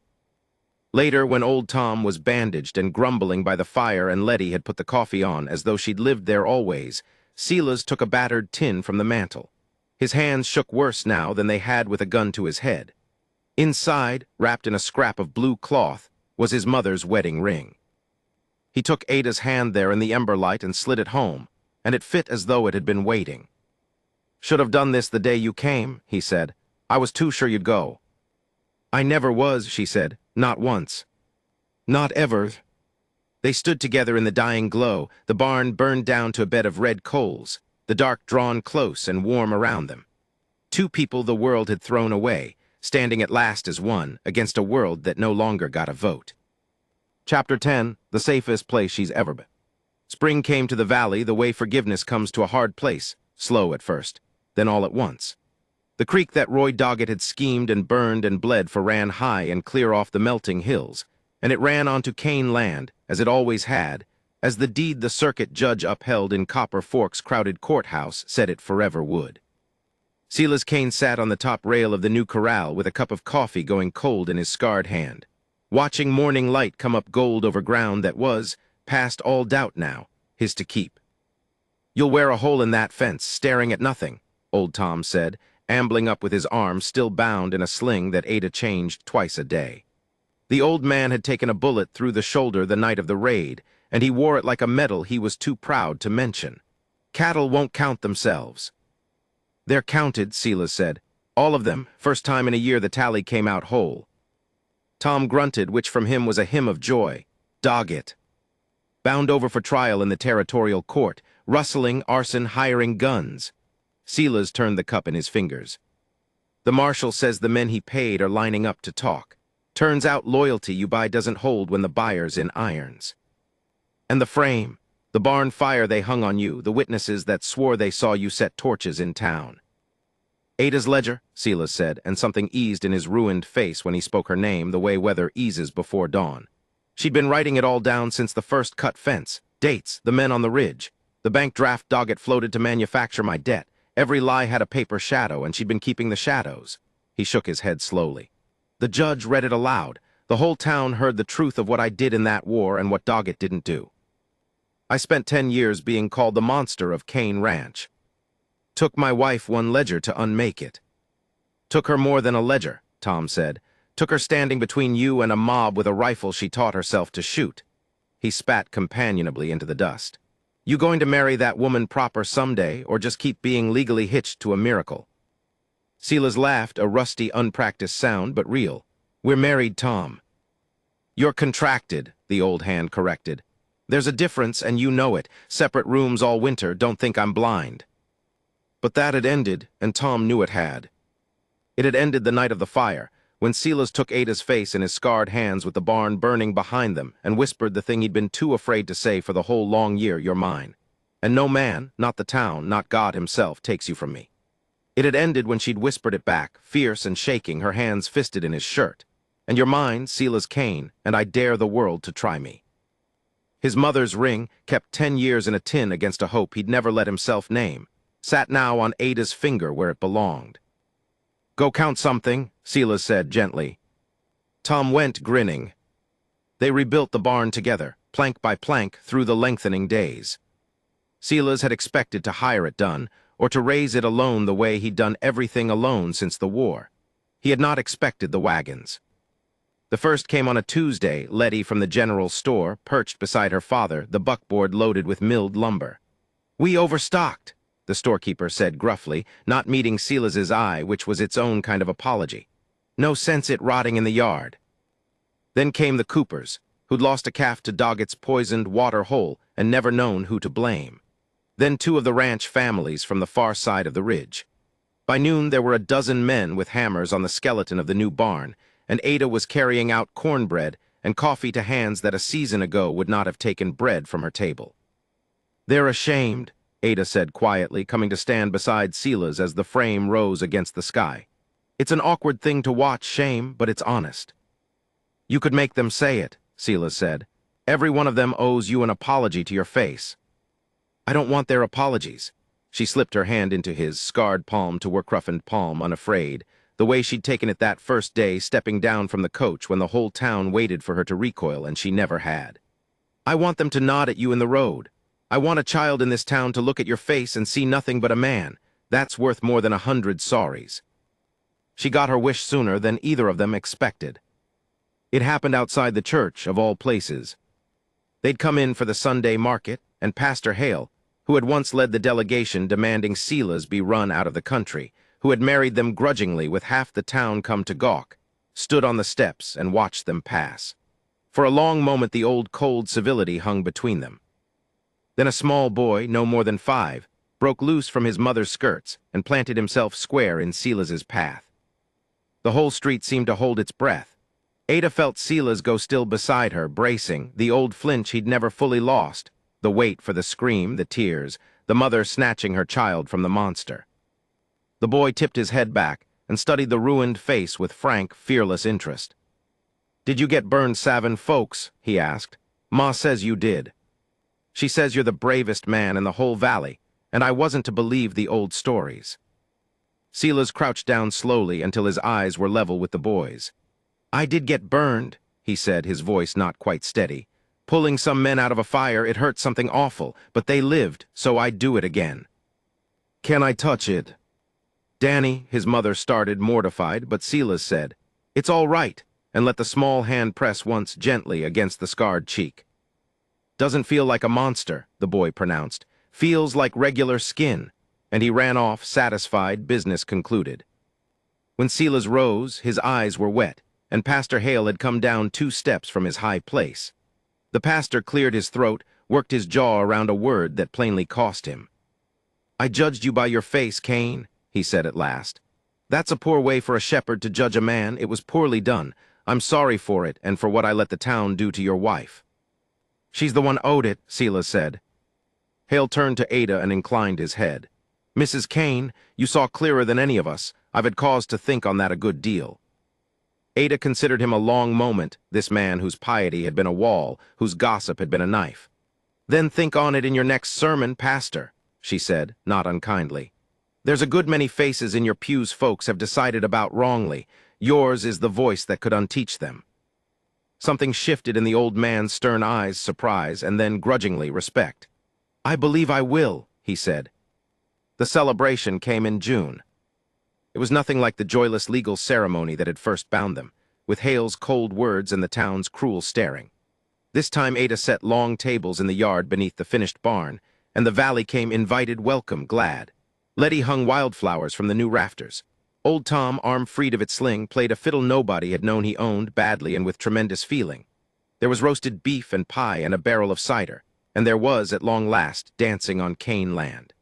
Later, when old Tom was bandaged and grumbling by the fire and Letty had put the coffee on as though she'd lived there always, Silas took a battered tin from the mantel. His hands shook worse now than they had with a gun to his head. Inside, wrapped in a scrap of blue cloth, was his mother's wedding ring. He took Ada's hand there in the ember light and slid it home, and it fit as though it had been waiting. "Should have done this the day you came," he said. "I was too sure you'd go." "I never was," she said. "Not once. Not ever." They stood together in the dying glow, the barn burned down to a bed of red coals, the dark drawn close and warm around them. Two people the world had thrown away, standing at last as one, against a world that no longer got a vote. Chapter 10, the safest place she's ever been. Spring came to the valley the way forgiveness comes to a hard place, slow at first, then all at once. The creek that Roy Doggett had schemed and burned and bled for ran high and clear off the melting hills, and it ran onto Kane land, as it always had, as the deed the circuit judge upheld in Copper Fork's crowded courthouse said it forever would. Silas Kane sat on the top rail of the new corral with a cup of coffee going cold in his scarred hand, watching morning light come up gold over ground that was, past all doubt now, his to keep. "You'll wear a hole in that fence, staring at nothing," old Tom said, ambling up with his arm still bound in a sling that Ada changed twice a day. The old man had taken a bullet through the shoulder the night of the raid, and he wore it like a medal he was too proud to mention. "Cattle won't count themselves." "They're counted," Silas said. "All of them, first time in a year the tally came out whole." Tom grunted, which from him was a hymn of joy. Doggett. Bound over for trial in the territorial court, rustling, arson, hiring guns. Silas turned the cup in his fingers. "The marshal says the men he paid are lining up to talk. Turns out loyalty you buy doesn't hold when the buyer's in irons. And the frame, the barn fire they hung on you, the witnesses that swore they saw you set torches in town." "Ada's ledger," Silas said, and something eased in his ruined face when he spoke her name the way weather eases before dawn. She'd been writing it all down since the first cut fence, dates, the men on the ridge, the bank draft Doggett floated to manufacture my debt. Every lie had a paper shadow, and she'd been keeping the shadows. He shook his head slowly. "The judge read it aloud. The whole town heard the truth of what I did in that war and what Doggett didn't do. I spent 10 years being called the monster of Kane Ranch. Took my wife one ledger to unmake it." "Took her more than a ledger," Tom said. "Took her standing between you and a mob with a rifle she taught herself to shoot." He spat companionably into the dust. "You going to marry that woman proper someday, or just keep being legally hitched to a miracle?" Silas laughed, a rusty, unpracticed sound, but real. "We're married, Tom." "You're contracted," the old hand corrected. "There's a difference, and you know it. Separate rooms all winter, don't think I'm blind." But that had ended, and Tom knew it had. It had ended the night of the fire, when Silas took Ada's face in his scarred hands with the barn burning behind them and whispered the thing he'd been too afraid to say for the whole long year, "You're mine. And no man, not the town, not God himself, takes you from me." It had ended when she'd whispered it back, fierce and shaking, her hands fisted in his shirt. "And you're mine, Silas Kane, and I dare the world to try me." His mother's ring, kept 10 years in a tin against a hope he'd never let himself name, sat now on Ada's finger where it belonged. "Go count something," Silas said gently. Tom went, grinning. They rebuilt the barn together, plank by plank, through the lengthening days. Silas had expected to hire it done, or to raise it alone the way he'd done everything alone since the war. He had not expected the wagons. The first came on a Tuesday, Letty from the general store, perched beside her father, the buckboard loaded with milled lumber. "We overstocked," the storekeeper said gruffly, not meeting Silas's eye, which was its own kind of apology. "No sense it rotting in the yard." Then came the Coopers, who'd lost a calf to Doggett's poisoned water hole and never known who to blame. Then 2 of the ranch families from the far side of the ridge. By noon there were a dozen men with hammers on the skeleton of the new barn, and Ada was carrying out cornbread and coffee to hands that a season ago would not have taken bread from her table. "They're ashamed," Ada said quietly, coming to stand beside Silas as the frame rose against the sky. "It's an awkward thing to watch, shame, but it's honest." "You could make them say it," Silas said. "Every one of them owes you an apology to your face." "I don't want their apologies." She slipped her hand into his, scarred palm to work roughened palm, unafraid, the way she'd taken it that first day stepping down from the coach when the whole town waited for her to recoil and she never had. "I want them to nod at you in the road. I want a child in this town to look at your face and see nothing but a man, That's worth more than 100 sorries. She got her wish sooner than either of them expected. It happened outside the church, of all places. They'd come in for the Sunday market, and Pastor Hale, who had once led the delegation demanding Silas be run out of the country, who had married them grudgingly with half the town come to gawk, stood on the steps and watched them pass. For a long moment the old cold civility hung between them. Then a small boy, no more than 5, broke loose from his mother's skirts and planted himself square in Silas's path. The whole street seemed to hold its breath. Ada felt Silas go still beside her, bracing, the old flinch he'd never fully lost, the wait for the scream, the tears, the mother snatching her child from the monster. The boy tipped his head back and studied the ruined face with frank, fearless interest. "Did you get burned savin' folks?" he asked. "Ma says you did. She says you're the bravest man in the whole valley, and I wasn't to believe the old stories." Silas crouched down slowly until his eyes were level with the boy's. "I did get burned," he said, his voice not quite steady. "Pulling some men out of a fire, it hurt something awful, but they lived, so I'd do it again." "Can I touch it?" "Danny," his mother started, mortified, but Silas said, "It's all right," and let the small hand press once gently against the scarred cheek. "Doesn't feel like a monster," the boy pronounced. "Feels like regular skin," and he ran off, satisfied, business concluded. When Silas rose, his eyes were wet, and Pastor Hale had come down 2 steps from his high place. The pastor cleared his throat, worked his jaw around a word that plainly cost him. "I judged you by your face, Cain," he said at last. "That's a poor way for a shepherd to judge a man. It was poorly done. I'm sorry for it and for what I let the town do to your wife." "She's the one owed it," Silas said. Hale turned to Ada and inclined his head. "Mrs. Cain, you saw clearer than any of us. I've had cause to think on that a good deal." Ada considered him a long moment, this man whose piety had been a wall, whose gossip had been a knife. "Then think on it in your next sermon, Pastor," she said, not unkindly. "There's a good many faces in your pews folks have decided about wrongly. Yours is the voice that could unteach them." Something shifted in the old man's stern eyes, surprise, and then grudgingly respect. "I believe I will," he said. The celebration came in June. It was nothing like the joyless legal ceremony that had first bound them, with Hale's cold words and the town's cruel staring. This time Ada set long tables in the yard beneath the finished barn, and the valley came invited, welcome, glad. Letty hung wildflowers from the new rafters. Old Tom, arm freed of its sling, played a fiddle nobody had known he owned badly and with tremendous feeling. There was roasted beef and pie and a barrel of cider, and there was, at long last, dancing on Cain land.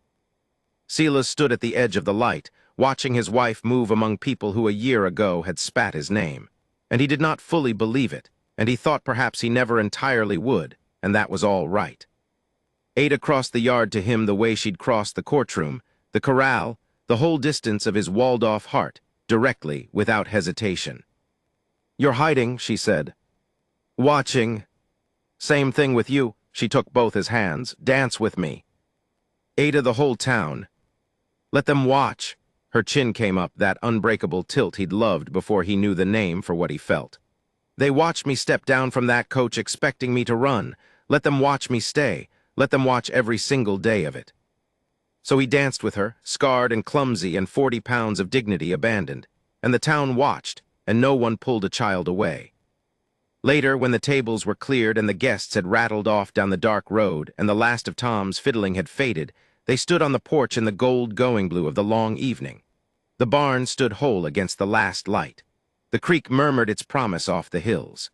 Silas stood at the edge of the light, watching his wife move among people who a year ago had spat his name. And he did not fully believe it, and he thought perhaps he never entirely would, and that was all right. Ada crossed the yard to him the way she'd crossed the courtroom, the corral, the whole distance of his walled-off heart, directly, without hesitation. "You're hiding," she said. "Watching." "Same thing with you." She took both his hands. "Dance with me." "Ada, the whole town." "Let them watch." Her chin came up, that unbreakable tilt he'd loved before he knew the name for what he felt. "They watched me step down from that coach expecting me to run. Let them watch me stay. Let them watch every single day of it." So he danced with her, scarred and clumsy and 40 pounds of dignity abandoned, and the town watched, and no one pulled a child away. Later, when the tables were cleared and the guests had rattled off down the dark road and the last of Tom's fiddling had faded, they stood on the porch in the gold going-blue of the long evening. The barn stood whole against the last light. The creek murmured its promise off the hills.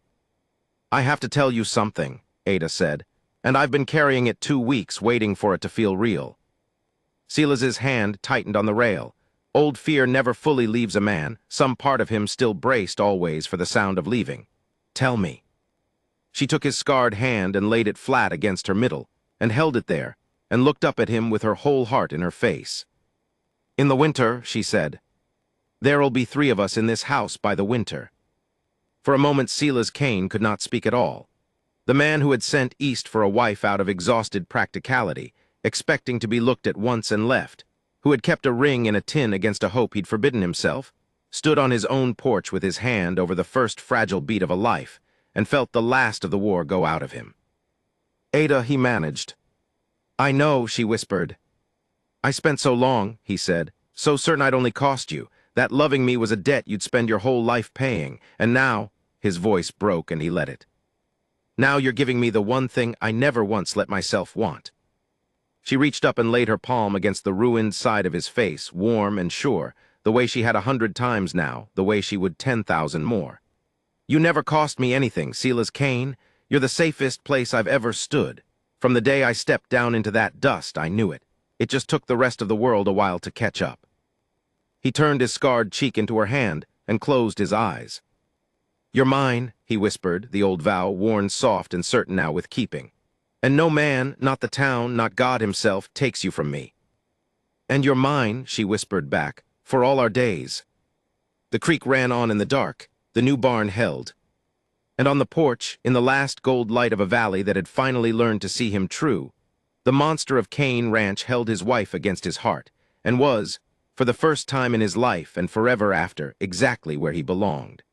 "I have to tell you something," Ada said, "and I've been carrying it 2 weeks, waiting for it to feel real." Silas's hand tightened on the rail. Old fear never fully leaves a man, some part of him still braced always for the sound of leaving. "Tell me." She took his scarred hand and laid it flat against her middle, and held it there, and looked up at him with her whole heart in her face. "In the winter," she said, "there'll be 3 of us in this house by the winter." For a moment Silas Cain could not speak at all. The man who had sent east for a wife out of exhausted practicality, expecting to be looked at once and left, who had kept a ring in a tin against a hope he'd forbidden himself, stood on his own porch with his hand over the first fragile beat of a life, and felt the last of the war go out of him. "Ada," he managed. "I know," she whispered. I spent so long, he said, so certain I'd only cost you. That loving me was a debt you'd spend your whole life paying. And now, his voice broke and he let it. Now you're giving me the one thing I never once let myself want. She reached up and laid her palm against the ruined side of his face, warm and sure, the way she had 100 times now, the way she would 10,000 more. You never cost me anything, Silas Kane. You're the safest place I've ever stood. From the day I stepped down into that dust, I knew it. It just took the rest of the world a while to catch up. He turned his scarred cheek into her hand and closed his eyes. You're mine, he whispered, the old vow worn soft and certain now with keeping. And no man, not the town, not God himself, takes you from me. And you're mine, she whispered back, for all our days. The creek ran on in the dark, the new barn held. And on the porch, in the last gold light of a valley that had finally learned to see him true, the monster of Kane Ranch held his wife against his heart, and was, for the first time in his life and forever after, exactly where he belonged.